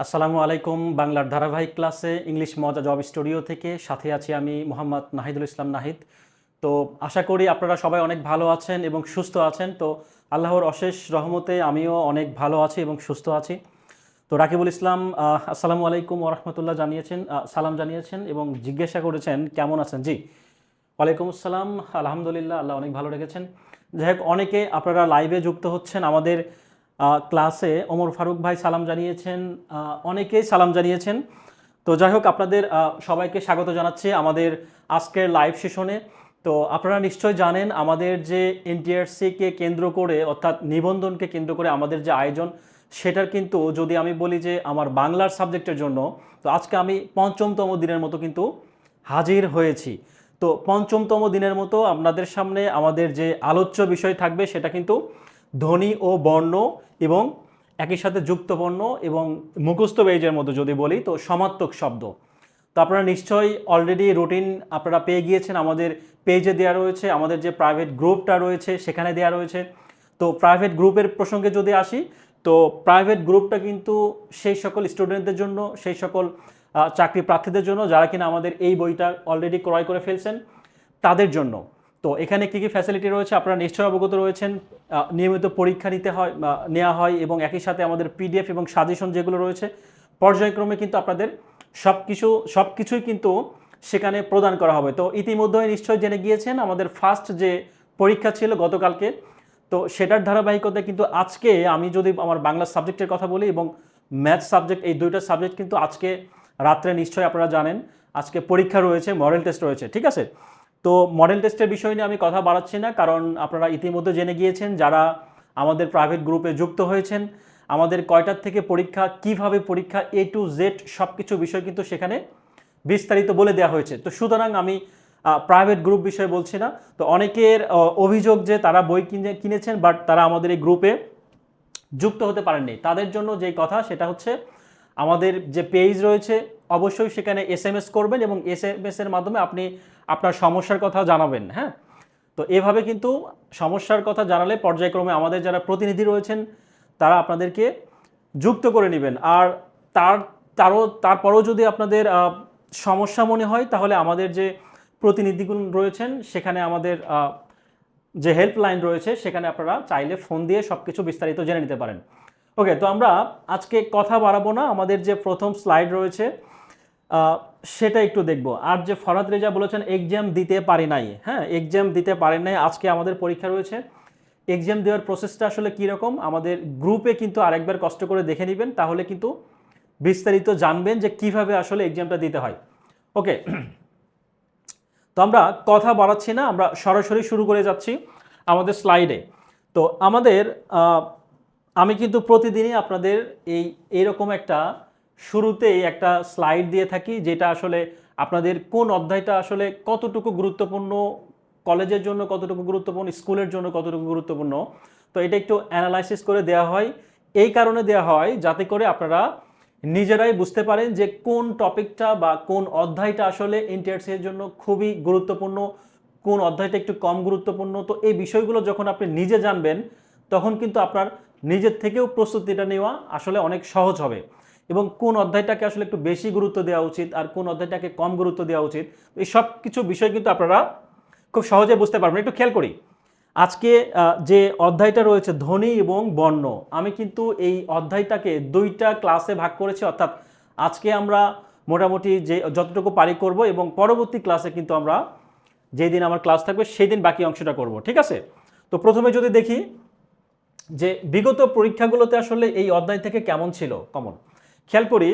আসসালামু আলাইকুম। বাংলার ধারাবাহিক ক্লাসে ইংলিশ মজা জব স্টুডিও থেকে সাথে আছি আমি মোহাম্মদ নাহিদুল ইসলাম নাহিদ। তো আশা করি আপনারা সবাই অনেক ভালো আছেন এবং সুস্থ আছেন। তো আল্লাহর অশেষ রহমতে আমিও অনেক ভালো আছি এবং সুস্থ আছি। তো রাকিবুল ইসলাম আসসালামু আলাইকুম ওরহমতুল্লাহ জানিয়েছেন, সালাম জানিয়েছেন এবং জিজ্ঞাসা করেছেন কেমন আছেন। জি, ওয়ালাইকুম আসসালাম, আলহামদুলিল্লাহ, আল্লাহ অনেক ভালো রেখেছেন। যাই হোক, অনেকে আপনারা লাইভে যুক্ত হচ্ছেন আমাদের ক্লাসে। ওমর ফারুক ভাই সালাম জানিয়েছেন, অনেকেই সালাম জানিয়েছেন। তো যাই হোক, আপনাদের সবাইকে স্বাগত জানাচ্ছি আমাদের আজকের লাইভ সেশনে। তো আপনারা নিশ্চয় জানেন আমাদের যে এনটিআরসিকে কেন্দ্র করে অর্থাৎ নিবন্ধনকে কেন্দ্র করে আমাদের যে আয়োজন, সেটার কিন্তু যদি আমি বলি যে আমার বাংলার সাবজেক্টের জন্য, তো আজকে আমি পঞ্চমতম দিনের মতো কিন্তু হাজির হয়েছি। তো পঞ্চমতম দিনের মতো আপনাদের সামনে আমাদের যে আলোচ্য বিষয় থাকবে সেটা কিন্তু ধ্বনি ও বর্ণ এবং একই সাথে যুক্তবর্ণ এবং মুখস্থ বেইজের মধ্যে যদি বলি তো সমার্থক শব্দ। তো আপনারা নিশ্চয়ই অলরেডি রুটিন আপনারা পেয়ে গিয়েছেন, আমাদের পেজে দেওয়া রয়েছে, আমাদের যে প্রাইভেট গ্রুপটা রয়েছে সেখানে দেওয়া রয়েছে। তো প্রাইভেট গ্রুপের প্রসঙ্গে যদি আসি, তো প্রাইভেট গ্রুপটা কিন্তু সেই সকল স্টুডেন্টদের জন্য, সেই সকল চাকরি প্রার্থীদের জন্য যারা কিনা আমাদের এই বইটা অলরেডি ক্রয় করে ফেলছেন তাদের জন্য। তো এখানে কী কী ফ্যাসিলিটি রয়েছে আপনারা নিশ্চয়ই অবগত রয়েছেন। নিয়মিত পরীক্ষা নিতে হয়, নেওয়া হয় এবং একই সাথে আমাদের পিডিএফ এবং সাজেশন যেগুলো রয়েছে পর্যায়ক্রমে কিন্তু আপনাদের সব কিছুই কিন্তু সেখানে প্রদান করা হবে। তো ইতিমধ্যে নিশ্চয়ই জেনে গিয়েছেন আমাদের ফার্স্ট যে পরীক্ষা ছিল গতকালকে, তো সেটার ধারাবাহিকতায় কিন্তু আজকে আমি যদি আমার বাংলা সাবজেক্টের কথা বলি এবং ম্যাথ সাবজেক্ট, এই দুইটা সাবজেক্ট কিন্তু আজকে রাত্রে নিশ্চয়ই আপনারা জানেন আজকে পরীক্ষা রয়েছে, মডেল টেস্ট রয়েছে, ঠিক আছে। তো মডেল টেস্টের বিষয় নিয়ে আমি কথা বাড়াচ্ছি না, কারণ আপনারা ইতিমধ্যে জেনে গিয়েছেন যারা আমাদের প্রাইভেট গ্রুপে যুক্ত হয়েছেন আমাদের কয়টার থেকে পরীক্ষা, কিভাবে পরীক্ষা, এ টু জেড সব কিছু বিষয় কিন্তু সেখানে বিস্তারিত বলে দেওয়া হয়েছে। তো সুতরাং আমি প্রাইভেট গ্রুপ বিষয়ে বলছি না। তো অনেকের অভিযোগ যে তারা বই কিনেছেন বাট তারা আমাদের এই গ্রুপে যুক্ত হতে পারেননি, তাদের জন্য যেই কথা সেটা হচ্ছে আমাদের যে পেজ রয়েছে অবশ্যই সেখানে এসএমএস করবেন এবং এসএমএস এর মাধ্যমে আপনি আপনার সমস্যার কথা জানাবেন। হ্যাঁ, তো এভাবে কিন্তু সমস্যার কথা জানালে পর্যায়ক্রমে আমাদের যারা প্রতিনিধি রয়েছেন তারা আপনাদেরকে যুক্ত করে নেবেন। আর তারপরও যদি আপনাদের সমস্যা মনে হয় তাহলে আমাদের যে প্রতিনিধিগুলো রয়েছেন সেখানে আমাদের যে হেল্পলাইন রয়েছে সেখানে আপনারা চাইলে ফোন দিয়ে সব কিছু বিস্তারিত জেনে নিতে পারেন। ওকে, তো আমরা আজকে কথা বাড়াবো না, আমাদের যে প্রথম স্লাইড রয়েছে সেটা একটু দেখব। আর যে ফরহাদ রেজা বলেছেন এক্সাম দিতে পারি নাই, হ্যাঁ এক্সাম দিতে পারেন নাই, আজকে আমাদের পরীক্ষা রয়েছে। এক্সাম দেওয়ার প্রসেসটা আসলে কীরকম আমাদের গ্রুপে কিন্তু আরেকবার কষ্ট করে দেখে নেবেন, তাহলে কিন্তু বিস্তারিত জানবেন যে কিভাবে আসলে এক্সামটা দিতে হয়। ওকে, তো আমরা কথা বাড়াচ্ছি না, আমরা সরাসরি শুরু করে যাচ্ছি আমাদের স্লাইডে। তো আমাদের আমি কিন্তু প্রতিদিনই আপনাদের এইরকম একটা শুরুতেই একটা স্লাইড দিয়ে থাকি যেটা আসলে আপনাদের কোন অধ্যায়টা আসলে কতটুকু গুরুত্বপূর্ণ, কলেজের জন্য কতটুকু গুরুত্বপূর্ণ, স্কুলের জন্য কতটুকু গুরুত্বপূর্ণ। তো এটা একটু অ্যানালাইসিস করে দেওয়া হয়, এই কারণে দেওয়া হয় যাতে করে আপনারা নিজেরাই বুঝতে পারেন যে কোন টপিকটা বা কোন অধ্যায়টা আসলে এনটিআরসি এর জন্য খুবই গুরুত্বপূর্ণ, কোন অধ্যায়টা একটু কম গুরুত্বপূর্ণ। তো এই বিষয়গুলো যখন আপনি নিজে জানবেন তখন কিন্তু আপনার নিজের থেকেও প্রস্তুতিটা নেওয়া আসলে অনেক সহজ হবে এবং কোন অধ্যায়টাকে আসলে একটু বেশি গুরুত্ব দেওয়া উচিত আর কোন অধ্যায়টাকে কম গুরুত্ব দেওয়া উচিত, এই সব কিছু বিষয় কিন্তু আপনারা খুব সহজে বুঝতে পারবেন। একটু খেয়াল করি আজকে যে অধ্যায়টা রয়েছে ধ্বনি এবং বর্ণ, আমি কিন্তু এই অধ্যায়টাকে দুইটা ক্লাসে ভাগ করেছি, অর্থাৎ আজকে আমরা মোটামুটি যে যতটুকু পারি করব এবং পরবর্তী ক্লাসে কিন্তু আমরা যেই দিন আমার ক্লাস থাকবে সেই দিন বাকি অংশটা করব, ঠিক আছে। তো প্রথমে যদি দেখি যে বিগত পরীক্ষাগুলোতে আসলে এই অধ্যায় থেকে কেমন ছিল কমন, খেয়াল করি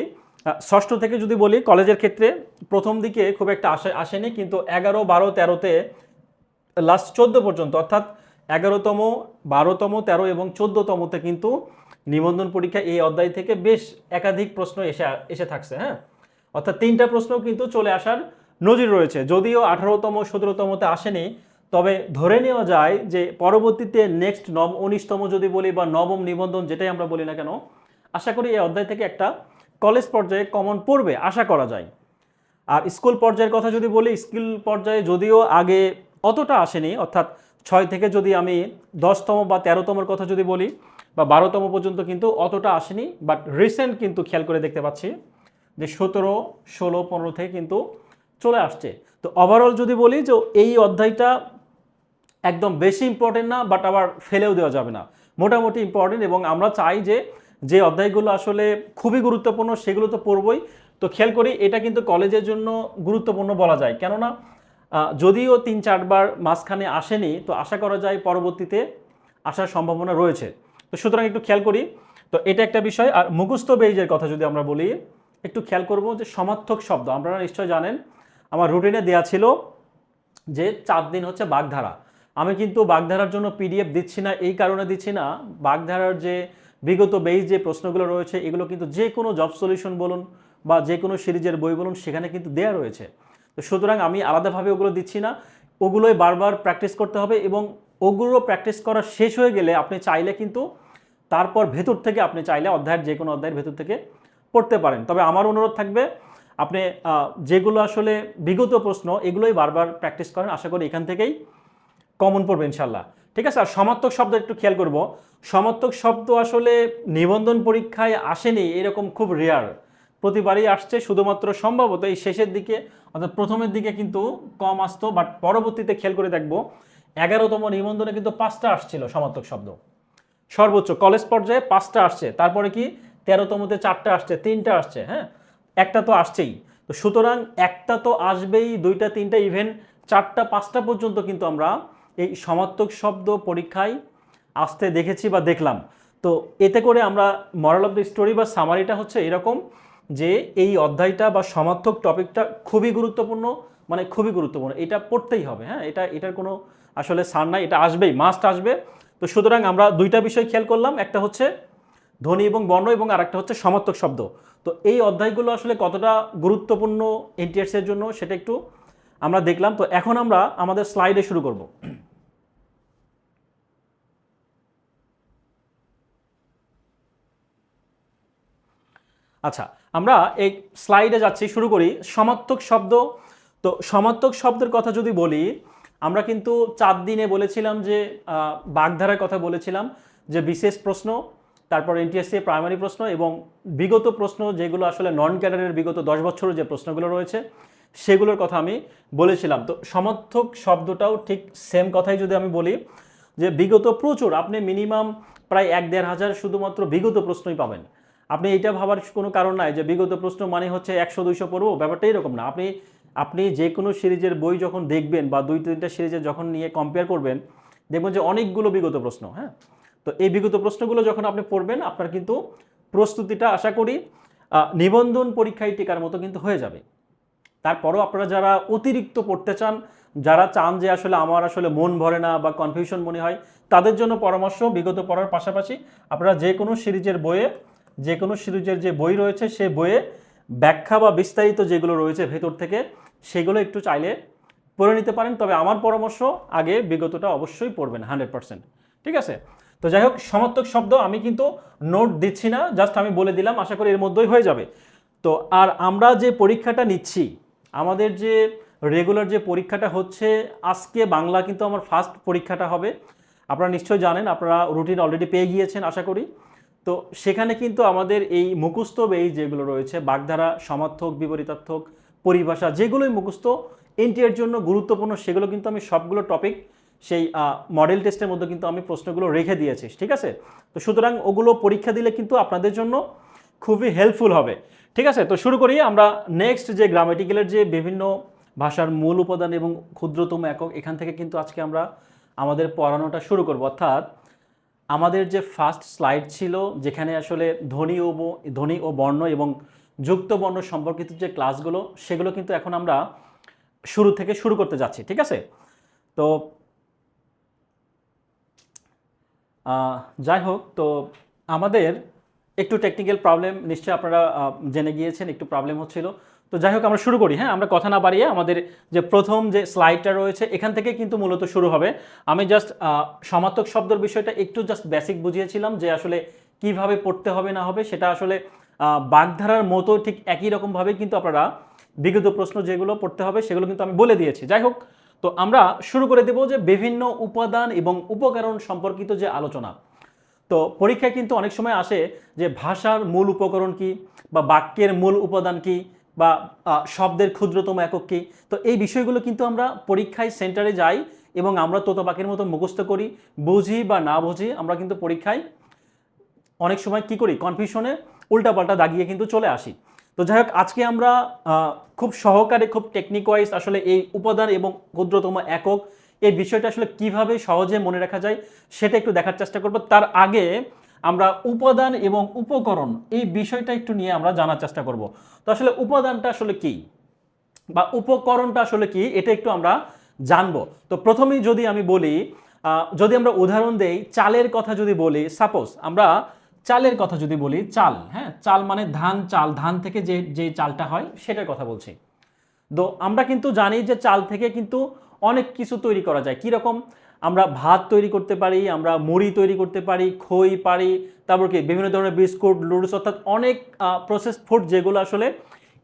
ষষ্ঠ থেকে যদি বলি কলেজের ক্ষেত্রে প্রথম দিকে খুব একটা আসেনি, কিন্তু 11, 12, 13-তে লাস্ট 14 পর্যন্ত, অর্থাৎ 11তম, 12তম, 13 এবং 14তমতে কিন্তু নিবন্ধন পরীক্ষা এই অধ্যায় থেকে বেশ একাধিক প্রশ্ন এসে থাকছে। হ্যাঁ, অর্থাৎ 3টা প্রশ্ন কিন্তু চলে আসার নজির রয়েছে, যদিও 18তম, 17তমতে আসেনি, তবে ধরে নেওয়া যায় যে পরবর্তীতে নেক্সট 19তম যদি বলি বা নবম নিবন্ধন যেটাই আমরা বলি না কেন, আশা করি এই অধ্যায় থেকে একটা কলেজ পর্যায়ে কমন পড়বে আশা করা যায়। আর স্কুল পর্যায়ের কথা যদি বলি, স্কুল পর্যায়ে যদিও আগে অতটা আসেনি, অর্থাৎ 6 থেকে যদি আমি 10তম বা 13তমের কথা যদি বলি, বা 12তম পর্যন্ত কিন্তু অতটা আসেনি, বাট রিসেন্ট কিন্তু খেয়াল করে দেখতে পাচ্ছি যে 17, 16, 15 থেকে কিন্তু চলে আসছে। তো ওভারঅল যদি বলি যে এই অধ্যায়টা একদম বেশি ইম্পর্টেন্ট না, বাট আবার ফেলেও দেওয়া যাবে না, মোটামুটি ইম্পর্টেন্ট। এবং আমরা চাই যে যে অধ্যায়গুলো আসলে খুবই গুরুত্বপূর্ণ সেগুলো তো পড়বই। তো খেয়াল করি এটা কিন্তু কলেজের জন্য গুরুত্বপূর্ণ বলা যায়, কেননা যদিও 3-4 বার মাঝখানে আসেনি, তো আশা করা যায় পরবর্তীতে আসার সম্ভাবনা রয়েছে। তো সুতরাং একটু খেয়াল করি। তো এটা একটা বিষয়। আর মুখস্থ বেইজের কথা যদি আমরা বলি, একটু খেয়াল করব যে সমার্থক শব্দ আপনারা নিশ্চয় জানেন, আমার রুটিনে দেওয়া ছিল যে 4 দিন হচ্ছে বাগধারা। আমি কিন্তু বাগধারার জন্য পিডিএফ দিচ্ছি না, এই কারণে দিচ্ছি না, বাগধারার যে বিগত বেইজ যে প্রশ্নগুলো রয়েছে এগুলো কিন্তু যে কোনো জব সলিউশন বলুন বা যে কোনো সিরিজের বই বলুন সেখানে কিন্তু দেয়া রয়েছে। তো সুতরাং আমি আলাদাভাবে ওগুলো দিচ্ছি না, ওগুলোই বারবার প্র্যাকটিস করতে হবে। এবং ওগুলো প্র্যাকটিস করা শেষ হয়ে গেলে আপনি চাইলে কিন্তু তারপর ভেতর থেকে আপনি চাইলে অধ্যায়ের যে কোনো অধ্যায়ের ভেতর থেকে পড়তে পারেন। তবে আমার অনুরোধ থাকবে আপনি যেগুলো আসলে বিগত প্রশ্ন এগুলোই বারবার প্র্যাকটিস করেন, আশা করি এখান থেকেই কমন পড়বে ইনশাল্লাহ। ঠিক আছে। আর সমার্থক শব্দ একটু খেয়াল করব, সমার্থক শব্দ আসলে নিবন্ধন পরীক্ষায় আসেনি এরকম খুব রেয়ার, প্রতিবারই আসছে, শুধুমাত্র সম্ভবত এই শেষের দিকে অর্থাৎ প্রথমের দিকে কিন্তু কম আসতো, বাট পরবর্তীতে খেয়াল করে দেখবো 11তম নিবন্ধনে কিন্তু 5টা আসছিল সমার্থক শব্দ, সর্বোচ্চ কলেজ পর্যায়ে 5টা আসছে। তারপরে কি 13তমতে 4টা আসছে, 3টা আসছে, হ্যাঁ একটা তো আসছেই। তো সুতরাং একটা তো আসবেই, 2টা 3টা ইভেন 4টা 5টা পর্যন্ত কিন্তু আমরা এই সমার্থক শব্দ পরীক্ষায় আসতে দেখেছি বা দেখলাম। তো এতে করে আমরা মরাল অফ দ্য স্টোরি বা সামারিটা হচ্ছে এরকম যে এই অধ্যায়টা বা সমার্থক টপিকটা খুবই গুরুত্বপূর্ণ, মানে খুবই গুরুত্বপূর্ণ, এটা পড়তেই হবে। হ্যাঁ এটার কোনো আসলে সার নাই, এটা আসবেই, মাস্ট আসবে। তো সুতরাং আমরা 2টা বিষয় খেয়াল করলাম, একটা হচ্ছে ধ্বনি এবং বর্ণ এবং আরেকটা হচ্ছে সমার্থক শব্দ। তো এই অধ্যায়গুলো আসলে কতটা গুরুত্বপূর্ণ এনটিএস এর জন্য সেটা একটু আমরা দেখলাম। তো এখন আমরা আমাদের স্লাইডে শুরু করব। আচ্ছা, আমরা এই স্লাইডে যাচ্ছি, শুরু করি সমার্থক শব্দ। তো সমার্থক শব্দের কথা যদি বলি, আমরা কিন্তু 4 দিনে বলেছিলাম যে বাগধারার কথা বলেছিলাম, যে বিশেষ প্রশ্ন, তারপর এনটিএসসি প্রাইমারি প্রশ্ন এবং বিগত প্রশ্ন যেগুলো আসলে নন ক্যাডারের বিগত 10 বছরের যে প্রশ্নগুলো রয়েছে সেগুলোর কথা আমি বলেছিলাম। তো সমার্থক শব্দটাও ঠিক সেম কথাই যদি আমি বলি যে বিগত প্রচুর, আপনি মিনিমাম প্রায় 1-1.5 হাজার শুধুমাত্র বিগত প্রশ্নই পাবেন। আপনি এটা ভাবার কোনো কারণ নাই যে বিগত প্রশ্ন মানে হচ্ছে 100-200 পড়বো, ব্যাপারটা এরকম না। আপনি যে কোনো সিরিজের বই যখন দেখবেন বা 2-3টা সিরিজের যখন নিয়ে কম্পেয়ার করবেন, দেখবেন যে অনেকগুলো বিগত প্রশ্ন। হ্যাঁ, তো এই বিগত প্রশ্নগুলো যখন আপনি পড়বেন আপনার কিন্তু প্রস্তুতিটা আশা করি নিবন্ধন পরীক্ষায় টিকার মতো কিন্তু হয়ে যাবে। তারপরও আপনারা যারা অতিরিক্ত পড়তে চান, যারা চান যে আসলে আমার আসলে মন ভরে না বা কনফিউশন মনে হয়, তাদের জন্য পরামর্শ বিগত পড়ার পাশাপাশি আপনারা যে কোনো সিরিজের বইয়ে, যে কোনো সিরিজের যে বই রয়েছে সে বইয়ে ব্যাখ্যা বা বিস্তারিত যেগুলো রয়েছে ভেতর থেকে সেগুলো একটু চাইলে পড়ে নিতে পারেন। তবে আমার পরামর্শ আগে বিগতটা অবশ্যই পড়বেন 100%। ঠিক আছে। তো যাই হোক, সমার্থক শব্দ আমি কিন্তু নোট দিচ্ছি না, জাস্ট আমি বলে দিলাম, আশা করি এর মধ্যেই হয়ে যাবে। তো আর আমরা যে পরীক্ষাটা নিচ্ছি, আমাদের যে রেগুলার যে পরীক্ষাটা হচ্ছে, আজকে বাংলা কিন্তু আমার ফার্স্ট পরীক্ষাটা হবে। আপনারা নিশ্চয়ই জানেন, আপনারা রুটিন অলরেডি পেয়ে গিয়েছেন আশা করি। তো সেখানে কিন্তু আমাদের এই মুখস্থ বেই যেগুলো রয়েছে, বাগধারা, সমার্থক, বিপরীতার্থক, পরিভাষা, যেগুলোই মুখস্থ এনটিএর জন্য গুরুত্বপূর্ণ, সেগুলো কিন্তু আমি সবগুলো টপিক সেই মডেল টেস্টের মধ্যে কিন্তু আমি প্রশ্নগুলো রেখে দিয়েছি। ঠিক আছে। তো সুতরাং ওগুলো পরীক্ষা দিলে কিন্তু আপনাদের জন্য খুবই হেল্পফুল হবে। ঠিক আছে। তো শুরু করি আমরা নেক্সট যে গ্রামেটিক্যালের যে বিভিন্ন ভাষার মূল উপাদান এবং ক্ষুদ্রতম একক, এখান থেকে কিন্তু আজকে আমরা আমাদের পড়ানোটা শুরু করব। অর্থাৎ আমাদের যে ফার্স্ট স্লাইড ছিল যেখানে আসলে ধ্বনি ও বর্ণ এবং যুক্ত বর্ণ সম্পর্কিত যে ক্লাসগুলো, সেগুলো কিন্তু এখন আমরা শুরু থেকে শুরু করতে যাচ্ছি। ঠিক আছে। তো যাই হোক, তো আমাদের একটু টেকনিক্যাল প্রবলেম নিশ্চয়ই আপনারা জেনে গিয়েছেন, একটু প্রবলেম হচ্ছিল। তো যাই হোক, আমরা শুরু করি। হ্যাঁ, আমরা কথা না বাড়িয়ে আমাদের যে প্রথম যে স্লাইডটা রয়েছে এখান থেকে কিন্তু মূলত শুরু হবে। আমি জাস্ট সমার্থক শব্দের বিষয়টা একটু জাস্ট বেসিক বুঝিয়েছিলাম যে আসলে কিভাবে পড়তে হবে না হবে, সেটা আসলে বাগধারার মতো ঠিক একই রকমভাবে কিন্তু আপনারা বিগত প্রশ্ন যেগুলো পড়তে হবে সেগুলো কিন্তু আমি বলে দিয়েছি। যাই হোক, তো আমরা শুরু করে দেব যে বিভিন্ন উপাদান এবং উপকরণ সম্পর্কিত যে আলোচনা। তো পরীক্ষায় কিন্তু অনেক সময় আসে যে ভাষার মূল উপকরণ কি, বা বাক্যের মূল উপাদান কি, বা শব্দের ক্ষুদ্রতম একক কি। তো এই বিষয়গুলো কিন্তু আমরা পরীক্ষায় সেন্টারে যাই এবং আমরা তোতাপাখির মতো মুখস্থ করি, বুঝি বা না বুঝি, আমরা কিন্তু পরীক্ষায় অনেক সময় কি করি, কনফিউশনে উল্টাপাল্টা দাগিয়ে কিন্তু চলে আসি। তো যাই হোক, আজকে আমরা খুব সহকারে, খুব টেকনিক ওয়াইজ আসলে এই উপাদান এবং ক্ষুদ্রতম একক এই বিষয়টা আসলে কিভাবে সহজে মনে রাখা যায় সেটা একটু দেখার চেষ্টা করব। তার আগে আমরা উপাদান এবং উপকরণ এই বিষয়টা একটু নিয়ে আমরা জানার চেষ্টা করব। তো আসলে উপাদানটা আসলে কি বা উপকরণটা আসলে কি, এটা একটু আমরা জানবো। তো প্রথমেই যদি আমি বলি, যদি আমরা উদাহরণ দেই, চালের কথা যদি বলি, সাপোজ আমরা চালের কথা যদি বলি, চাল, হ্যাঁ, চাল মানে ধান, চাল, ধান থেকে যে যে চালটা হয় সেটার কথা বলছি। তো আমরা কিন্তু জানি যে চাল থেকে কিন্তু অনেক কিছু তৈরি করা যায়। কীরকম? আমরা ভাত তৈরি করতে পারি, আমরা মুড়ি তৈরি করতে পারি, খই পারি, তারপর কি বিভিন্ন ধরনের বিস্কুট, লুডুস, অর্থাৎ অনেক প্রসেস ফুড যেগুলো আসলে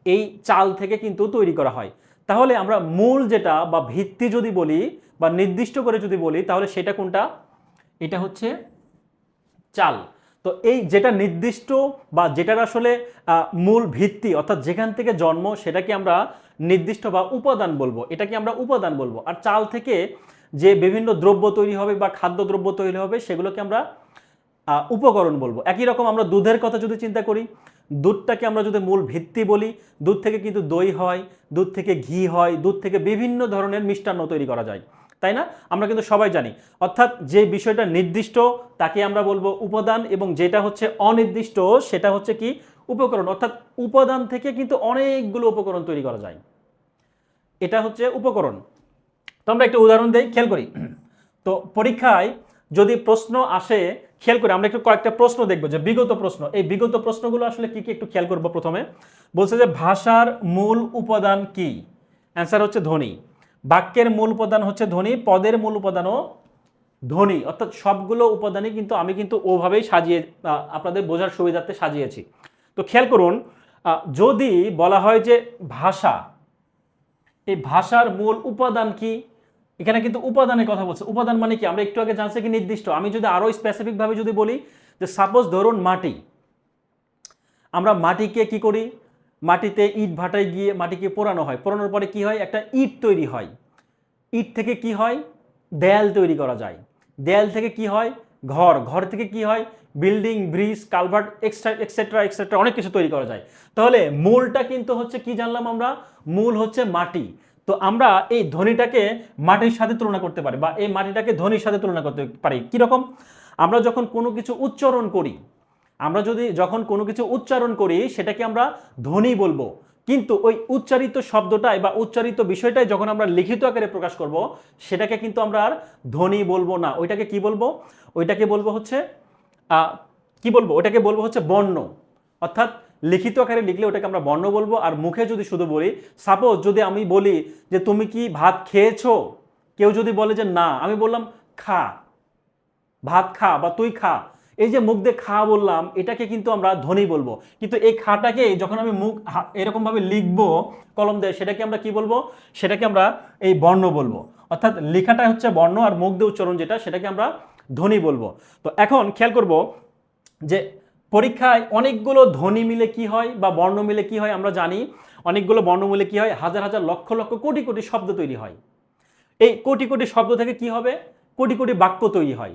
এই চাল থেকে কিন্তু তৈরি করা হয়। তাহলে আমরা মূল যেটা বা ভিত্তি যদি বলি বা নির্দিষ্ট করে যদি বলি, তাহলে সেটা কোনটা? এটা হচ্ছে চাল। তো এই যেটা নির্দিষ্ট বা যেটার আসলে মূল ভিত্তি, অর্থাৎ যেখান থেকে জন্ম, সেটাকে আমরা নির্দিষ্ট বা উপাদান বলবো, এটাকে আমরা উপাদান বলবো। আর চাল থেকে যে বিভিন্ন দ্রব্য তৈরি হবে বা খাদ্যদ্রব্য তৈরি হবে সেগুলোকে আমরা উপকরণ বলবো। একই রকম আমরা দুধের কথা যদি চিন্তা করি, দুধটাকে আমরা যদি মূল ভিত্তি বলি, দুধ থেকে কিন্তু দই হয়, দুধ থেকে ঘি হয়, দুধ থেকে বিভিন্ন ধরনের মিষ্টান্ন তৈরি করা যায়, তাই না? আমরা কিন্তু সবাই জানি। অর্থাৎ যে বিষয়টা নির্দিষ্ট তাকে আমরা বলবো উপাদান, এবং যেটা হচ্ছে অনির্দিষ্ট সেটা হচ্ছে কি, উপকরণ। অর্থাৎ উপাদান থেকে কিন্তু অনেকগুলো উপকরণ তৈরি করা যায়, এটা হচ্ছে উপকরণ। তো আমরা একটা উদাহরণ দেই, খেয়াল করি। তো পরীক্ষায় যদি প্রশ্ন আসে, খেয়াল করে আমরা একটু কয়েকটা প্রশ্ন দেখবো, যে বিগত প্রশ্ন, এই বিগত প্রশ্নগুলো আসলে কি কি একটু খেয়াল করবো। প্রথমে বলছে যে ভাষার মূল উপাদান কি? অ্যান্সার হচ্ছে ধ্বনি। বাক্যের মূল উপাদান হচ্ছে ধ্বনি, পদের মূল উপাদানও ধ্বনি। অর্থাৎ সবগুলো উপাদানই কিন্তু আমি কিন্তু ওভাবেই সাজিয়ে আপনাদের বোঝার সুবিধার্থে সাজিয়েছি। তো খেয়াল করুন, যদি বলা হয় যে ভাষা, এই ভাষার মূল উপাদান কি, এখানে কিন্তু উপাদানের কথা বলছে। উপাদান মানে কি, আমরা একটু আগে জানছি কি নির্দিষ্ট। আমি যদি আরো স্পেসিফিক ভাবে যদি বলি, যে সাপোজ ধরুন মাটি, আমরা মাটিকে কি করি, মাটিতে ইট ভাটায় গিয়ে মাটিকে পোড়ানো হয়, পোড়ানোর পরে কি হয়, একটা ইট তৈরি হয়। ইট থেকে কি হয়, দেয়াল তৈরি করা যায়। দেয়াল থেকে কি হয়, ঘর। ঘর থেকে কি হয়, building, bridge, culvert, etcetera etcetera, অনেক কিছু তৈরি করা যায়। তাহলে মূলটা কিন্তু হচ্ছে কি জানলাম আমরা, মূল হচ্ছে মাটি। তো আমরা এই ধ্বনিটাকে মাটির সাথে তুলনা করতে পারি, বা এই মাটিটাকে ধ্বনির সাথে তুলনা করতে পারি। কিরকম? আমরা যখন কোনো কিছু উচ্চারণ করি, আমরা যখন কোনো কিছু উচ্চারণ করি সেটাকে আমরা ধ্বনি বলবো। কিন্তু ওই উচ্চারিত শব্দটাই বা উচ্চারিত বিষয়টাই যখন আমরা লিখিত আকারে প্রকাশ করব, সেটাকে কিন্তু আমরা আর ধ্বনি বলবো না। ওইটাকে কি বলবো? ওইটাকে বলবো হচ্ছে কি বলবো, ওটাকে বলবো হচ্ছে বর্ণ। অর্থাৎ লিখিত আকারে লিখলে ওটাকে আমরা বর্ণ বলবো, আর মুখে যদি শুধু বলি, সাপোজ যদি আমি বলি যে তুমি কি ভাত খেয়েছো, কেউ যদি বলে যে না, আমি বললাম খা, ভাত খা বা তুই খা, এই যে মুখ দিয়ে খা বললাম, এটাকে কিন্তু আমরা ধ্বনি বলবো। কিন্তু এই খাটাকে যখন আমি মুখ এরকম ভাবে লিখবো কলম দিয়ে, সেটাকে আমরা কি বলবো, সেটাকে আমরা এই বর্ণ বলবো। অর্থাৎ লেখাটা হচ্ছে বর্ণ, আর মুখ দিয়ে উচ্চারণ যেটা, সেটাকে আমরা ধ্বনি বলবো। তো এখন খেয়াল করব যে পরীক্ষায় অনেকগুলো ধ্বনি মিলে কি হয় বা বর্ণ মিলে কি হয়, আমরা জানি অনেকগুলো বর্ণ মিলে কি হয়, হাজার হাজার লক্ষ লক্ষ কোটি কোটি শব্দ তৈরি হয়। এই কোটি কোটি শব্দ থেকে কি হবে, কোটি কোটি বাক্য তৈরি হয়।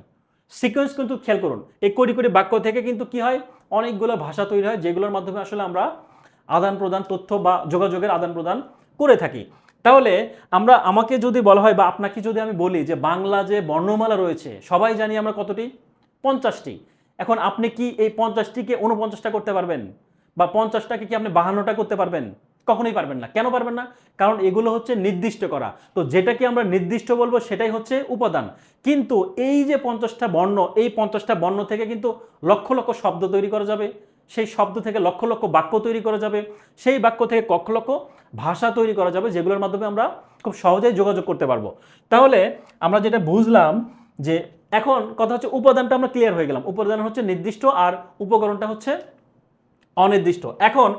সিকোয়েন্স কিন্তু খেয়াল করুন, এই কোটি কোটি বাক্য থেকে কিন্তু কি হয়, অনেকগুলো ভাষা তৈরি হয়, যেগুলোর মাধ্যমে আসলে আমরা আদান প্রদান, তথ্য বা যোগাযোগের আদান প্রদান করে থাকি। তাহলে আমাকে যদি বলা হয় বা আপনাকে যদি আমি বলি যে বাংলা যে বর্ণমালা রয়েছে, সবাই জানি আমরা কতটি, 50টি। এখন আপনি কি এই 50টিকে 49টা করতে পারবেন, বা 50টাকে কি আপনি 52টা করতে পারবেন? কখনোই পারবেন না। কেন পারবেন না? কারণ এগুলো হচ্ছে নির্দিষ্ট করা। তো যেটাকে আমরা নির্দিষ্ট বলবো সেটাই হচ্ছে উপাদান। কিন্তু এই যে 50টা বর্ণ, এই 50টা বর্ণ থেকে কিন্তু লক্ষ লক্ষ শব্দ তৈরি করা যাবে, সেই শব্দ থেকে লক্ষ লক্ষ বাক্য তৈরি করা যাবে, সেই বাক্য থেকে লক্ষ লক্ষ ভাষা তৈরি করা যাবে, যেগুলোর মাধ্যমে আমরা খুব সহজেই যোগাযোগ করতে পারবো। তাহলে আমরা যেটা বুঝলাম যে এখন কথা হচ্ছে উপাদানটা আমরা ক্লিয়ার হয়ে গেলাম, উপাদান হচ্ছে নির্দিষ্ট আর উপকরণটা হচ্ছে অনির্দিষ্ট। এখন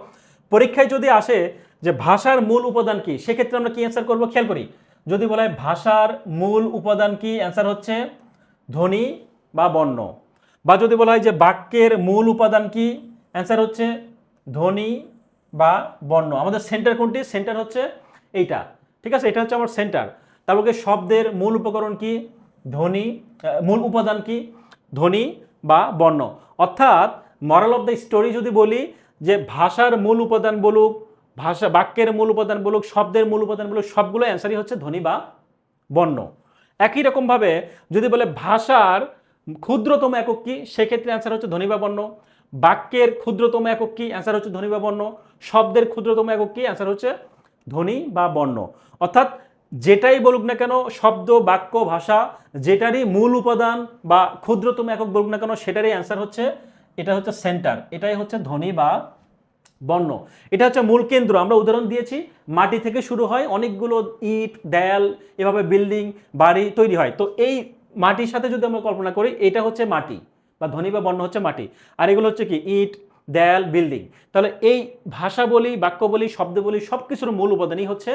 পরীক্ষায় যদি আসে যে ভাষার মূল উপাদান কি, সেক্ষেত্রে আমরা কি অ্যান্সার করবো, খেয়াল করি। যদি বলা হয় ভাষার মূল উপাদান কি, অ্যান্সার হচ্ছে ধ্বনি বা বর্ণ। বা যদি বলা হয় যে বাক্যের মূল উপাদান কি, অ্যান্সার হচ্ছে ধ্বনি বা বর্ণ। আমাদের সেন্টার কোনটি? সেন্টার হচ্ছে এইটা, ঠিক আছে, এটা হচ্ছে আমার সেন্টার। তারপরে শব্দের মূল উপকরণ কি? ধ্বনি। মূল উপাদান কি? ধ্বনি বা বর্ণ। অর্থাৎ মরাল অফ দ্য স্টোরি যদি বলি যে ভাষার মূল উপাদান বলুক, বাক্যের মূল উপাদান বলুক, শব্দের মূল উপাদান বলুক, সবগুলো অ্যান্সারই হচ্ছে ধ্বনি বা বর্ণ। একই রকমভাবে যদি বলে ভাষার ক্ষুদ্রতম একক কি, সেক্ষেত্রে অ্যান্সার হচ্ছে ধ্বনি বা বর্ণ। বাক্যের ক্ষুদ্রতম একক কি, অ্যান্সার হচ্ছে ধ্বনি বা বর্ণ। শব্দের ক্ষুদ্রতম একক কি, অ্যান্সার হচ্ছে ধ্বনি বা বর্ণ। অর্থাৎ যেটাই বলুক না কেন, শব্দ, বাক্য, ভাষা, যেটারই মূল উপাদান বা ক্ষুদ্রতম একক বলুক না কেন, সেটারই অ্যান্সার হচ্ছে, এটা হচ্ছে সেন্টার, এটাই হচ্ছে ধ্বনি বা বর্ণ। এটা হচ্ছে মূল কেন্দ্র। আমরা উদাহরণ দিয়েছি, মাটি থেকে শুরু হয়, অনেকগুলো ইট, দেয়াল, এভাবে বিল্ডিং, বাড়ি তৈরি হয়। তো এই মাটির সাথে যদি আমরা কল্পনা করি, এটা হচ্ছে মাটি বা ধ্বনি বা বর্ণ হচ্ছে মাটি, আর এগুলো হচ্ছে কি? ইট, দেয়াল, বিল্ডিং। তাহলে এই ভাষা বলি, বাক্য বলি, শব্দ বলি, সব কিছুর মূল উপাদানই হচ্ছে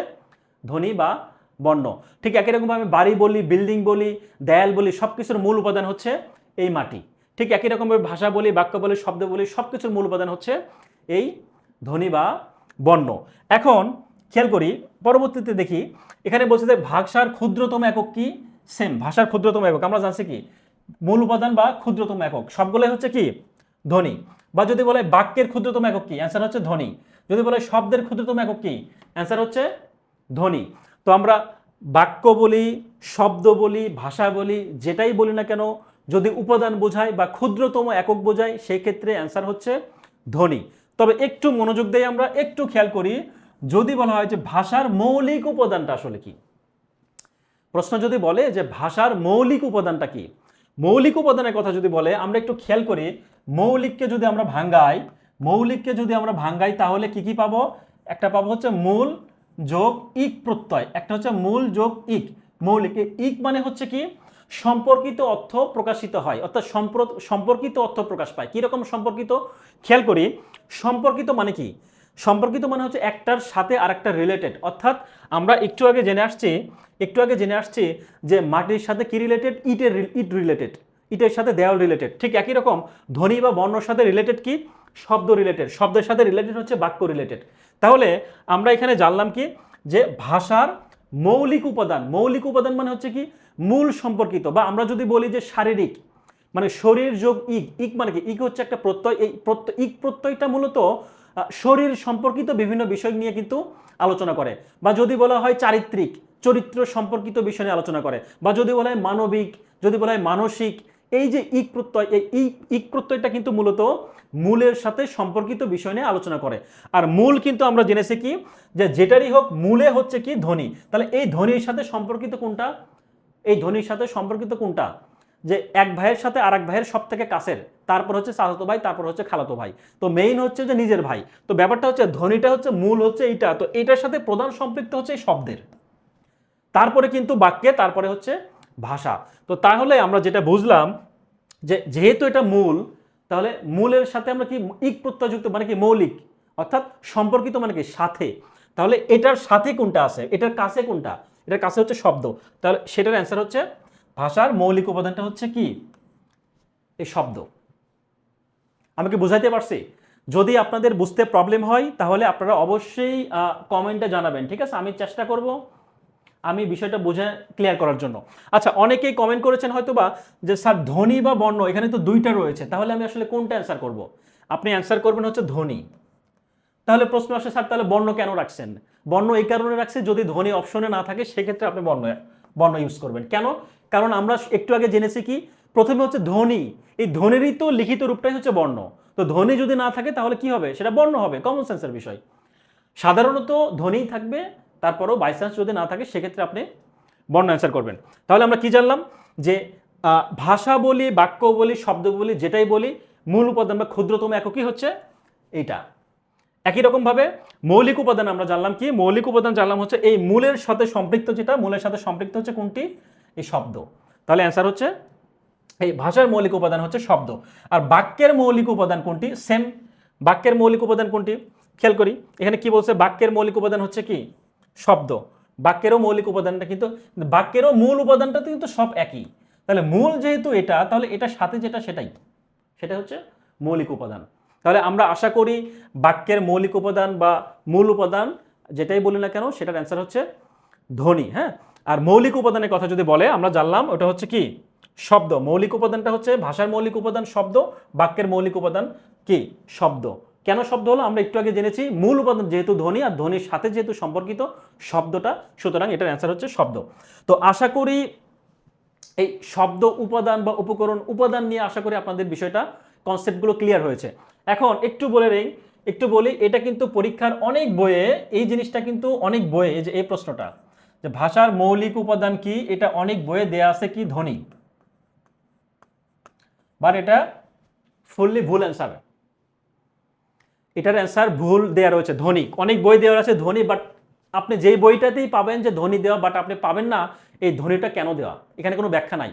ধ্বনি বা বর্ণ। ঠিক একই রকমভাবে বাড়ি বলি, বিল্ডিং বলি, দেয়াল বলি, সব কিছুর মূল উপাদান হচ্ছে এই মাটি। ঠিক একই রকমভাবে ভাষা বলি, বাক্য বলি, শব্দ বলি, সব কিছুর মূল উপাদান হচ্ছে এই ধ্বনি বা বর্ণ। এখন খেয়াল করি, পরবর্তীতে দেখি এখানে বলছে যে ভাষার ক্ষুদ্রতম একক কি? সেম, ভাষার ক্ষুদ্রতম একক আমরা জানছি কি? মূল উপাদান বা ক্ষুদ্রতম একক, সবগুলোই হচ্ছে কি? ধ্বনি। বা যদি বলে বাক্যের ক্ষুদ্রতম একক কি, অ্যান্সার হচ্ছে ধ্বনি। যদি বলে শব্দের ক্ষুদ্রতম একক কি, অ্যান্সার হচ্ছে ধ্বনি। তো আমরা বাক্য বলি, শব্দ বলি, ভাষা বলি, যেটাই বলি না কেন, যদি উপাদান বোঝায় বা ক্ষুদ্রতম একক বোঝায়, সেই ক্ষেত্রে অ্যান্সার হচ্ছে ধ্বনি। তবে একটু মনোযোগ দিয়ে আমরা একটু খেয়াল করি, যদি বলা হয় যে ভাষার মৌলিক উপাদানটা আসলে কি, প্রশ্ন যদি বলে যে ভাষার মৌলিক উপাদানটা কি, মৌলিক উপাদানের কথা যদি বলে, আমরা একটু খেয়াল করি, মৌলিককে যদি আমরা ভাঙ্গাই, তাহলে কি কি পাবো? একটা পাবো হচ্ছে মূল যোগ ইক প্রত্যয়, একটা হচ্ছে মূল যোগ ইক। মৌলিক, ইক মানে হচ্ছে কি? সম্পর্কিত অর্থ প্রকাশিত হয়, অর্থাৎ সম্পর্কিত অর্থ প্রকাশ পায়। কিরকম সম্পর্কিত? খেয়াল করি, সম্পর্কিত মানে কি? সম্পর্কিত মানে হচ্ছে একটার সাথে আরেকটা রিলেটেড। অর্থাৎ আমরা একটু আগে জেনে আসছি যে মাটির সাথে কি রিলেটেড? ইট রিলেটেড, ইটের সাথে দেওয়াল রিলেটেড। ঠিক একই রকম ধ্বনি বা বর্ণর সাথে রিলেটেড কি? শব্দ রিলেটেড, শব্দের সাথে রিলেটেড হচ্ছে বাক্য রিলেটেড। তাহলে আমরা এখানে জানলাম কি? যে ভাষার মৌলিক উপাদান মানে হচ্ছে কি? মূল সম্পর্কিত। বা আমরা যদি বলি যে শারীরিক, মানে শরীর যোগ ইক, ইক মানে কি? ইক হচ্ছে একটা প্রত্যয়। এই ইক প্রত্যয়টা মূলত শরীর সম্পর্কিত বিভিন্ন বিষয় নিয়ে কিন্তু আলোচনা করে। বা যদি বলা হয় চারিত্রিক, চরিত্র সম্পর্কিত বিষয় নিয়ে আলোচনা করে। বা যদি বলা হয় মানবিক, যদি বলা হয় মানসিক, এই যে ইক প্রত্যয়, এই ইক প্রত্যয়টা কিন্তু মূলত মূলের সাথে সম্পর্কিত বিষয় নিয়ে আলোচনা করে। আর মূল কিন্তু আমরা জেনেছি কি? যে যেটারই হোক মূলে হচ্ছে কি? ধ্বনি। তাহলে এই ধ্বনির সাথে সম্পর্কিত কোনটা? যে এক ভাইয়ের সাথে আরেক ভাইয়ের সব থেকে কাছের, তারপর হচ্ছে চাচাতো ভাই, তারপর হচ্ছে খালাতো ভাই, তো মেইন হচ্ছে যে নিজের ভাই। তো ব্যাপারটা হচ্ছে ধ্বনিটা হচ্ছে মূল হচ্ছে এইটা, তো এটার সাথে প্রধান সম্পৃক্ত হচ্ছে এই শব্দের, তারপরে কিন্তু বাক্যে, তারপরে হচ্ছে ভাষা। তো তাহলে আমরা যেটা বুঝলাম যে যেহেতু এটা মূল, তাহলে মূলের সাথে আমরা কি ইক প্রত্যয়যুক্ত মানে কি? মৌলিক, অর্থাৎ সম্পর্কিত মানে কি? সাথে। তাহলে এটার সাথে কোনটা আছে, এটার কাছে কোনটা? এটার কাছে হচ্ছে শব্দ। তাহলে সেটার অ্যান্সার হচ্ছে ভাষার মৌলিক উপাদানটা হচ্ছে কি? এই শব্দ। আমি কি বুঝাইতে পারছি? যদি আপনাদের বুঝতে প্রবলেম হয় তাহলে আপনারা অবশ্যই কমেন্টে জানাবেন, ঠিক আছে? আমি চেষ্টা করব আমি বিষয়টা বুঝে ক্লিয়ার করার জন্য। আচ্ছা, অনেকেই কমেন্ট করেছেন হয়তোবা যে স্যার ধ্বনি বা বর্ণ এখানে তো দুইটা রয়েছে, তাহলে আমি আসলে কোনটা অ্যান্সার করব? আপনি অ্যান্সার করবেন হচ্ছে ধ্বনি। তাহলে প্রশ্ন আসে, স্যার তাহলে বর্ণ কেন রাখছেন? বর্ণ এই কারণে রাখছে, যদি ধ্বনি অপশনে না থাকে সেক্ষেত্রে আপনি বর্ণ ইউজ করবেন। কেন? কারণ আমরা একটু আগে জেনেছি কি? প্রথমে হচ্ছে ধ্বনি, এই ধ্বনিরই তো লিখিত রূপটাই হচ্ছে বর্ণ। তো ধ্বনি যদি না থাকে তাহলে কি হবে? সেটা বর্ণ হবে, কমন সেন্সের বিষয়। সাধারণত ধ্বনিই থাকবে, তারপরও বাইচান্স যদি না থাকে সেক্ষেত্রে আপনি বর্ণ অ্যান্সার করবেন। তাহলে আমরা কি জানলাম? যে ভাষা বলি, বাক্য বলি, শব্দ বলি, যেটাই বলি, মূল উপাদান বা ক্ষুদ্রতম এককই হচ্ছে এইটা। একই রকমভাবে মৌলিক উপাদান আমরা জানলাম কি? মৌলিক উপাদান জানলাম হচ্ছে এই মূলের সাথে সম্পৃক্ত, যেটা মূলের সাথে সম্পৃক্ত হচ্ছে কোনটি? এই শব্দ। তাহলে অ্যান্সার হচ্ছে এই ভাষার মৌলিক উপাদান হচ্ছে শব্দ। আর বাক্যের মৌলিক উপাদান কোনটি? সেম। বাক্যের মৌলিক উপাদান কোনটি? খেয়াল করি এখানে কি বলছে, বাক্যের মৌলিক উপাদান হচ্ছে কি? শব্দ। বাক্যেরও মৌলিক উপাদানটা কিন্তু, বাক্যেরও মূল উপাদানটা কিন্তু সব একই। তাহলে মূল যেহেতু এটা, তাহলে এটার সাথে যেটা সেটাই। সেটা হচ্ছে মৌলিক উপাদান। তাহলে আমরা আশা করি বাক্যের মৌলিক উপাদান বা মূল উপাদান যেটাই বলি না কেন সেটার অ্যান্সার হচ্ছে ধ্বনি। হ্যাঁ, আর মৌলিক উপাদানের কথা যদি বলে আমরা জানলাম ওটা হচ্ছে কি শব্দ। মৌলিক উপাদানটা হচ্ছে ভাষার মৌলিক উপাদান শব্দ, বাক্যের মৌলিক উপাদান কি শব্দ। কেন শব্দ হলো আমরা একটু আগে জেনেছি, মূল উপাদান যেহেতু ধ্বনি আর ধ্বনির সাথে যেহেতু সম্পর্কিত শব্দটা, সুতরাং এটার অ্যান্সার হচ্ছে শব্দ। তো আশা করি এই শব্দ উপাদান বা উপকরণ উপাদান নিয়ে আশা করি আপনাদের বিষয়টা কনসেপ্টগুলো ক্লিয়ার হয়েছে। এখন একটু বলি এটা কিন্তু পরীক্ষার অনেক বইয়ে এই জিনিসটা কিন্তু অনেক বইয়ে এই যে এই প্রশ্নটা যে ভাষার মৌলিক উপাদান কি, এটা অনেক বইয়ে দেয়া আছে কি ধ্বনি, বাট এটা ফুললি ভুল অ্যান্সার। এটার অ্যান্সার ভুল দেওয়া রয়েছে ধ্বনি। অনেক বই দেওয়া আছে ধ্বনি, বাট আপনি যেই বইটাতেই পাবেন যে ধ্বনি দেওয়া, বাট আপনি পাবেন না এই ধ্বনিটা কেন দেওয়া। এখানে কোনো ব্যাখ্যা নাই,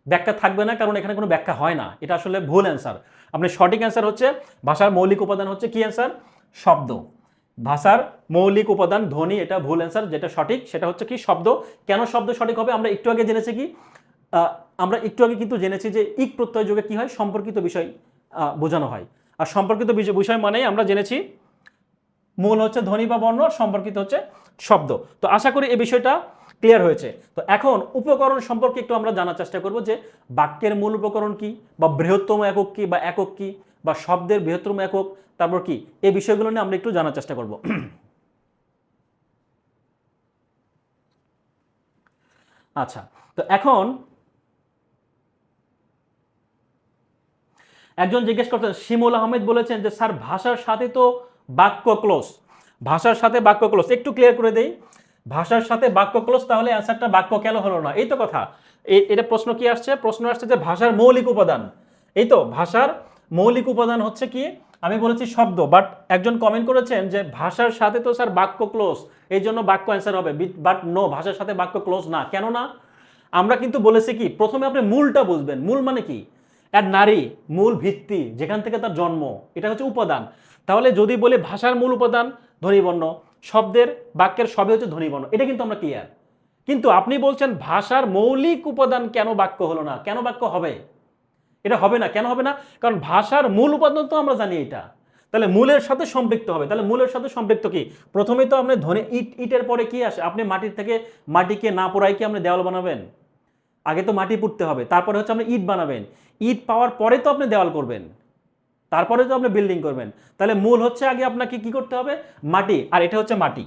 ব্যাখ্যা থাকবে না, কারণ এখানে কোনো ব্যাখ্যা হয় না। এটা আসলে ভুল অ্যান্সার। আপনি সঠিক অ্যান্সার হচ্ছে ভাষার মৌলিক উপাদান হচ্ছে কি অ্যান্সার শব্দ। ভাষার মৌলিক উপাদান ধ্বনি, এটা ভুল অ্যান্সার। যেটা সঠিক সেটা হচ্ছে কি শব্দ। কেন শব্দ সঠিক হবে আমরা একটু আগে জেনেছি কি আমরা একটু আগে কিন্তু জেনেছি যে ইক প্রত্যয় যোগে কি হয় সম্পর্কিত বিষয় বোঝানো হয়। আর সম্পর্কিত বিষয় মানেই আমরা জেনেছি মূল হচ্ছে ধ্বনি বা বর্ণ, সম্পর্কিত হচ্ছে শব্দ। তো আশা করি এই বিষয়টা ক্লিয়ার হয়েছে। তো এখন উপকরণ সম্পর্কে একটু আমরা জানার চেষ্টা করব যে বাক্যের মূল উপকরণ কি, বা বৃহত্তম একক কি, বা একক কি, বা শব্দের বৃহত্তম একক তারপর কি, এই বিষয়গুলো নিয়ে আমরা একটু জানার চেষ্টা করব। আচ্ছা, তো এখন একজন জিজ্ঞেস করতেন, শিমুল আহমেদ বলেছেন যে স্যার ভাষার সাথে তো বাক্য ক্লোজ, ভাষার সাথে বাক্য ক্লোজ। একটু ক্লিয়ার করে দেই, ভাষার সাথে বাক্য ক্লোজ, তাহলে অ্যান্সারটা বাক্য কেন হলো না? এই তো কথা। এটা প্রশ্ন কি আসছে? প্রশ্ন আসছে যে ভাষার মৌলিক উপাদান। এই তো ভাষার মৌলিক উপাদান হচ্ছে কি, আমি বলেছি শব্দ, বাট একজন কমেন্ট করেছেন যে ভাষার সাথে তো স্যার বাক্য ক্লোজ, এই জন্য বাক্য অ্যান্সার হবে। বাট নো, ভাষার সাথে বাক্য ক্লোজ না। কেন না? আমরা কিন্তু বলেছি কি প্রথমে আপনি মূলটা বুঝবেন। মূল মানে কি? এক নারী, মূল ভিত্তি, যেখান থেকে তার জন্ম, এটা হচ্ছে উপাদান। তাহলে যদি বলে ভাষার মূল উপাদান ধ্বনিবর্ণ, শব্দের বাক্যের সবই হচ্ছে ধ্বনিবর্ণ, এটা কিন্তু আমরা ক্লিয়ার। কিন্তু আপনি বলছেন ভাষার মৌলিক উপাদান কেন বাক্য হলো না? কেন বাক্য হবে? এটা হবে না। কেন হবে না? কারণ ভাষার মূল উপাদান তো আমরা জানি এটা, তাহলে মূলের সাথে সম্পৃক্ত হবে। তাহলে মূলের সাথে সম্পৃক্ত কি? প্রথমেই তো আপনি ধ্বনি ইটের পরে কি আসে? আপনি মাটির থেকে মাটিকে না পোড়াই কি আপনি দেওয়াল বানাবেন? আগে তো মাটি পুঁততে হবে, তারপরে হচ্ছে আপনি ইট বানাবেন। ইট পাওয়ার পরে তো আপনি দেওয়াল করবেন, তারপরে তো আপনি বিল্ডিং করবেন। তাহলে মূল হচ্ছে আগে আপনাকে কি করতে হবে? মাটি। আর এটা হচ্ছে মাটি,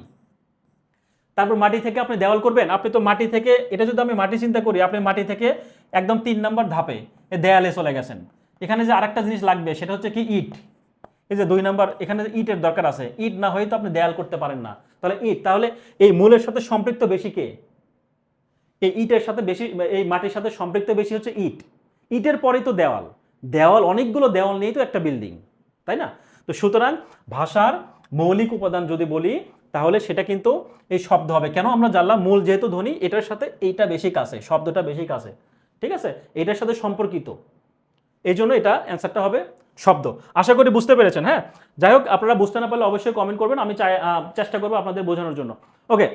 তারপর মাটি থেকে আপনি দেওয়াল করবেন। আপনি তো মাটি থেকে, এটা যদি আমি মাটি চিন্তা করি, আপনি মাটি থেকে একদম 3 নম্বর ধাপে দেয়ালে চলে গেছেন। এখানে যে আরেকটা জিনিস লাগবে সেটা হচ্ছে কি ইট। এই যে 2 নম্বর, এখানে ইটের দরকার আছে। ইট না হয়ে তো আপনি দেয়াল করতে পারেন না, তাহলে ইট। তাহলে এই মূলের সাথে সম্পৃক্ত বেশি কে? এই ইটের সাথে বেশি, এই মাটির সাথে সম্পৃক্ত বেশি হচ্ছে ইট। ইটের পরেই তো দেওয়াল। দেওয়াল, অনেকগুলো দেওয়াল নিয়েই তো একটা বিল্ডিং, তাই না? তো সুতরাং ভাষার মৌলিক উপাদান যদি বলি তাহলে সেটা কিন্তু এই শব্দ হবে। কেন? আমরা জানলাম মূল যেহেতু ধ্বনি, এটার সাথে এইটা বেশি কাছে, শব্দটা বেশি কাছে, ঠিক আছে, এটার সাথে সম্পর্কিত, এই জন্য এটা অ্যান্সারটা হবে শব্দ। আশা করি বুঝতে পেরেছেন। হ্যাঁ, যাই হোক, আপনারা বুঝতে না পারলে অবশ্যই কমেন্ট করবেন, আমি চেষ্টা করবো আপনাদের বোঝানোর জন্য। ওকে,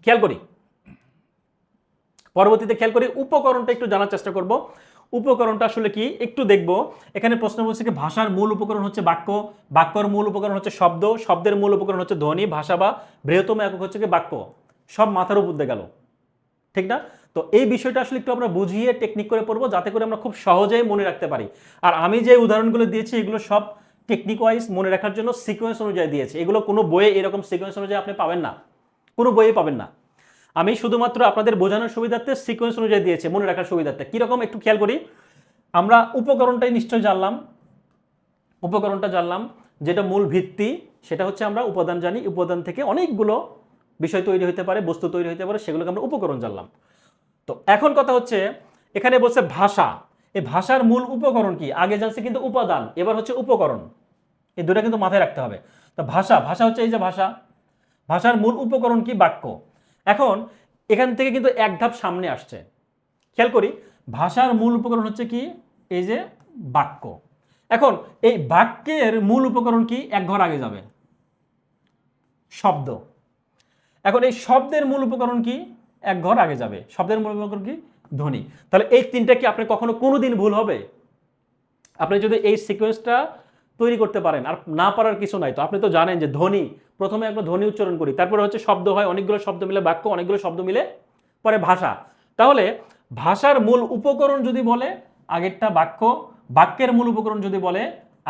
খেয়াল করি, পরবর্তীতে খেয়াল করি উপকরণটা একটু জানার চেষ্টা করব। উপকরণটা আসলে কি একটু দেখব। এখানে প্রশ্ন বলছে কি ভাষার মূল উপকরণ হচ্ছে বাক্য, বাক্যর মূল উপকরণ হচ্ছে শব্দ, শব্দের মূল উপকরণ হচ্ছে ধ্বনি, ভাষা বা বৃহত্তম একক হচ্ছে কি বাক্য। সব মাথার উপর দিয়ে গেল, ঠিক না? তো এই বিষয়টা আসলে একটু আমরা বুঝিয়ে টেকনিক করে পড়বো, যাতে করে আমরা খুব সহজেই মনে রাখতে পারি। আর আমি যে উদাহরণগুলো দিয়েছি এগুলো সব টেকনিক ওয়াইজ মনে রাখার জন্য সিকোয়েন্স অনুযায়ী দিয়েছি। এগুলো কোনো বইয়ে এরকম সিকোয়েন্স অনুযায়ী আপনি পাবেন না, কোনো বইয়ে পাবেন না। আমি শুধুমাত্র আপনাদের বোঝানোর সুবিধার্থে সিকোয়েন্স অনুযায়ী দিয়েছে, মনে রাখার সুবিধার্থে। কিরকম একটু খেয়াল করি। আমরা উপকরণটাই নিশ্চয় জানলাম, উপকরণটা জানলাম, যেটা মূল ভিত্তি সেটা হচ্ছে আমরা উপাদান জানি। উপাদান থেকে অনেকগুলো বিষয় তৈরি হতে পারে, বস্তু তৈরি হতে পারে, সেগুলোকে আমরা উপকরণ জানলাম। তো এখন কথা হচ্ছে এখানে বলছে ভাষা, এই ভাষার মূল উপকরণ কি? আগে জানছি কিন্তু উপাদান, এবার হচ্ছে উপকরণ। এই দুটা কিন্তু মাথায় রাখতে হবে। তো ভাষা, ভাষা হচ্ছে এই যে ভাষা, ভাষার মূল উপকরণ কি? বাক্য। এখন এখান থেকে কিন্তু এক ধাপ সামনে আসছে, খেয়াল করি। ভাষার মূল উপকরণ হচ্ছে কি? এই যে বাক্য। এখন এই বাক্যের মূল উপকরণ কি? এক ঘর আগে যাবে, শব্দ। এখন এই শব্দের মূল উপকরণ কি? এক ঘর আগে যাবে, শব্দের মূল উপকরণ কি? ধ্বনি। তাহলে এই তিনটা কি আপনি কখনো কোনোদিন ভুল হবে? আপনি যদি এই সিকোয়েন্সটা তৈরি করতে পারেন, আর না পারার কিছু নাই। তো আপনি তো জানেন যে ধ্বনি, প্রথমে একটা ধ্বনি উচ্চারণ করি, তারপরে হচ্ছে শব্দ হয়, অনেকগুলো শব্দ মিলে বাক্য, অনেকগুলো শব্দ মিলে পরে ভাষা। তাহলে ভাষার মূল উপকরণ যদি বলে আগেরটা বাক্য, বাক্যের মূল উপকরণ যদি বলে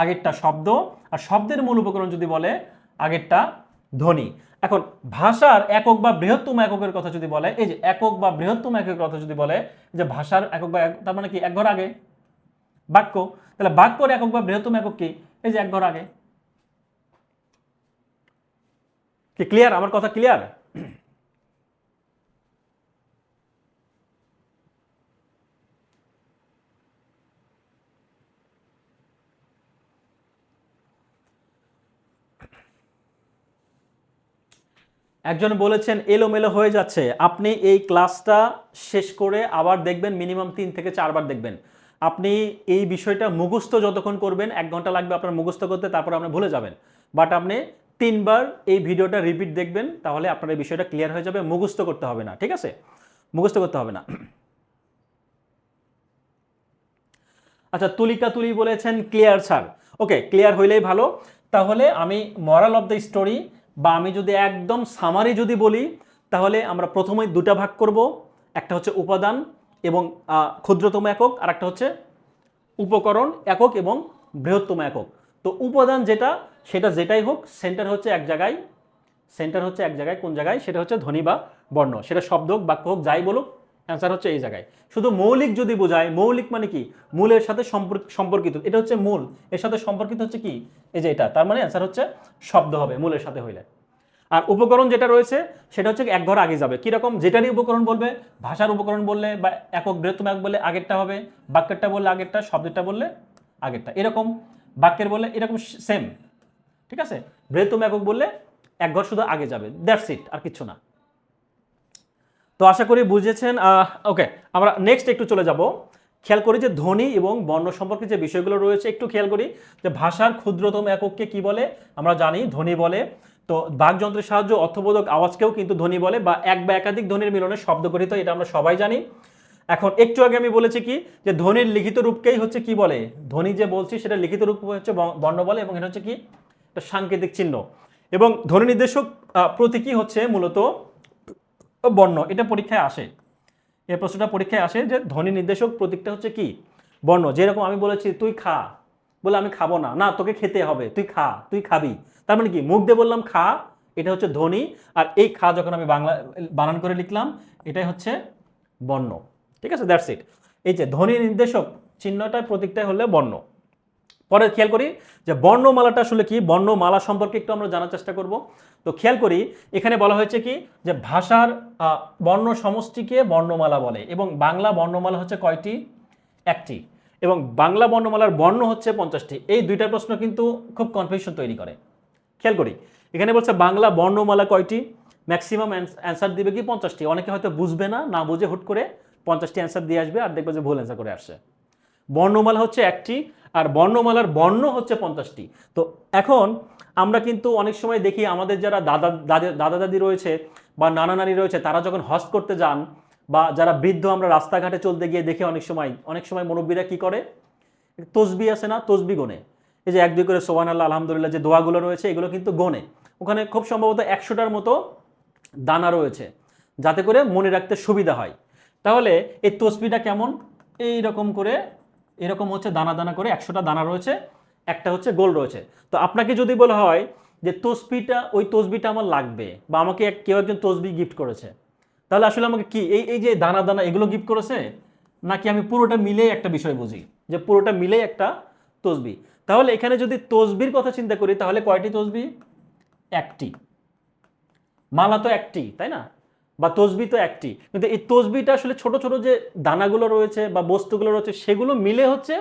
আগেরটা শব্দ, আর শব্দের মূল উপকরণ যদি বলে আগেরটা ধ্বনি। এখন ভাষার একক বা বৃহত্তম এককের কথা যদি বলে, এই যে একক বা বৃহত্তম এককের কথা যদি বলে, যে ভাষার একক বা তার মানে কি এক ঘর আগে বাক্য, তাহলে বাক্যর একক বা বৃহত্তম একক কি? এই যে এক ঘর আগে। কি ক্লিয়ার? আমার কথা ক্লিয়ার? একজন বলেছেন এলোমেলো হয়ে যাচ্ছে। আপনি এই ক্লাসটা শেষ করে আবার দেখবেন, মিনিমাম 3 থেকে 4 বার দেখবেন। আপনি এই বিষয়টা মুখস্থ যতক্ষণ করবেন, 1 ঘন্টা লাগবে আপনার মুখস্থ করতে, তারপর আপনি ভুলে যাবেন। বাট আপনি 3 বার এই ভিডিওটা রিপিট দেখবেন, তাহলে আপনার এই বিষয়টা ক্লিয়ার হয়ে যাবে, মুখস্থ করতে হবে না। ঠিক আছে, মুখস্থ করতে হবে না। আচ্ছা, তুলিকা তুলি বলেছেন ক্লিয়ার স্যার। ওকে, ক্লিয়ার হইলেই ভালো। তাহলে আমি মরাল অফ দ্য স্টোরি, বা আমি যদি একদম সামারি যদি বলি, তাহলে আমরা প্রথমেই দুটা ভাগ করব। একটা হচ্ছে উপাদান এবং ক্ষুদ্রতম একক, আর একটা হচ্ছে উপকরণ একক এবং বৃহত্তম একক। তো উপাদান যেটা, সেটা যেটাই হোক, সেন্টার হচ্ছে এক জায়গায়, সেন্টার হচ্ছে এক জায়গায়। কোন জায়গায়? সেটা হচ্ছে ধ্বনি বা বর্ণ, সেটা শব্দ হোক বাক্য হোক যাই বলুক, অ্যান্সার হচ্ছে এই জায়গায়। শুধু মৌলিক যদি বোঝায়, মৌলিক মানে কি? মূলের সাথে সম্পর্কিত, এটা হচ্ছে মূল, এর সাথে সম্পর্কিত হচ্ছে কি? এই যে এটা, তার মানে অ্যান্সার হচ্ছে শব্দ হবে মূলের সাথে হইলে। আর উপকরণ যেটা রয়েছে সেটা হচ্ছে এক ঘর আগে যাবে। কিরকম? যেটারই উপকরণ বলবে, ভাষার উপকরণ বললে বা একক বৃহত্তম একক বললে আগেরটা হবে, বাক্যেরটা বললে আগেরটা, শব্দেরটা বললে আগেরটা, এরকম। বাক্যের বললে এরকম সেম। ঠিক আছে, বৃহত্তম একক বললে এক ঘর শুধু আগে যাবে, দ্যাটস ইট, আর কিছু না। তো আশা করি বুঝেছেন। ওকে, আমরা নেক্সট একটু চলে যাব। খেয়াল করি যে ধ্বনি এবং বর্ণ সম্পর্কে যে বিষয়গুলো রয়েছে একটু খেয়াল করি। যে ভাষার ক্ষুদ্রতম একককে কি বলে? আমরা জানি ধ্বনি বলে। তো বাকযন্ত্রের সাহায্য অর্থবোধক আওয়াজকেও কিন্তু ধ্বনি বলে, বা এক বা একাধিক ধ্বনির মিলনে শব্দ গঠিত, এটা আমরা সবাই জানি। এখন একটু আগে আমি বলেছি কি, যে ধ্বনির লিখিত রূপকেই হচ্ছে কি বলে? ধ্বনি যে বলছি সেটা লিখিত রূপ হচ্ছে বর্ণ বলে, এবং এটা হচ্ছে কি? একটা সাংকেতিক চিহ্ন। এবং ধ্বনি নির্দেশক প্রতীকী হচ্ছে মূলত বর্ণ। এটা পরীক্ষায় আসে, এই প্রশ্নটা পরীক্ষায় আসে যে ধ্বনি নির্দেশক প্রতীকটা হচ্ছে কি? বর্ণ। যেরকম আমি বলেছি তুই খা, বলে আমি খাবো না, না তোকে খেতে হবে, তুই খা, তুই খাবি, তার মানে কি? মুখ দিয়ে বললাম খা, এটা হচ্ছে ধ্বনি। আর এই খা যখন আমি বাংলা বানান করে লিখলাম, এটাই হচ্ছে বর্ণ। ঠিক আছে, দ্যাটস ইট। এই যে ধ্বনি নির্দেশক চিহ্নটার প্রতীকটাই হলে বর্ণ। পরে খেয়াল করি যে বর্ণমালাটা আসলে কি, বর্ণমালা সম্পর্কে একটু আমরা জানার চেষ্টা করব। তো খেয়াল করি এখানে বলা হয়েছে কি, যে ভাষার বর্ণ সমষ্টিকে বর্ণমালা বলে, এবং বাংলা বর্ণমালা হচ্ছে কয়টি? একটি। এবং বাংলা বর্ণমালার বর্ণ হচ্ছে 50টি। এই দুইটা প্রশ্ন কিন্তু খুব কনফিউশন তৈরি করে। খেয়াল করি এখানে বলছে বাংলা বর্ণমালা কয়টি, ম্যাক্সিমাম অ্যান্সার দিবে কি 50টি। অনেকে হয়তো বুঝবে না, না বুঝে হুট করে 50টি অ্যান্সার দিয়ে আসবে, আর দেখবে যে ভুল অ্যান্সার করে আসছে। বর্ণমালা হচ্ছে একটি, আর বর্ণমালার বর্ণ হচ্ছে 50টি। তো এখন আমরা কিন্তু অনেক সময় দেখি আমাদের যারা দাদা দাদি রয়েছে বা নানা নানি রয়েছে, তারা যখন হজ করতে যান, বা যারা বৃদ্ধ আমরা রাস্তাঘাটে চলতে গিয়ে দেখি অনেক সময় মুরব্বীরা কি করে? তসবি আছে না, তসবি গোনে। এই যে 1 2 করে সুবহানাল্লাহ আলহামদুলিল্লাহ যে দোয়াগুলো রয়েছে, এগুলো কিন্তু গোনে। ওখানে খুব সম্ভবত 100টার মতো দানা রয়েছে, যাতে করে মনে রাখতে সুবিধা হয়। তাহলে এই তসবিটা কেমন? এইরকম করে, এরকম হচ্ছে দানা দানা করে 100টা দানা রয়েছে, একটা হচ্ছে গোল রয়েছে। তো আপনাকে যদি বলা হয় যে তসবিটা, ওই তসবিটা আমার লাগবে, বা আমাকে কেউ একজন তসবি গিফট করেছে, তাহলে আসলে আমাকে কি এই যে দানা দানা এগুলো গিফট করেছে, নাকি আমি পুরোটা মিলে একটা বিষয় বুঝি, যে পুরোটা মিলে একটা তসবি? তাহলে এখানে যদি তসবির কথা চিন্তা করি, তাহলে কয়টি তসবি? একটি। মালা তো একটি, তাই না? বা তসবি তো একটি, কিন্তু এই তসবিটা আসলে ছোট ছোট যে দানাগুলো রয়েছে বা বস্তুগুলো রয়েছে, সেগুলো মিলে হচ্ছে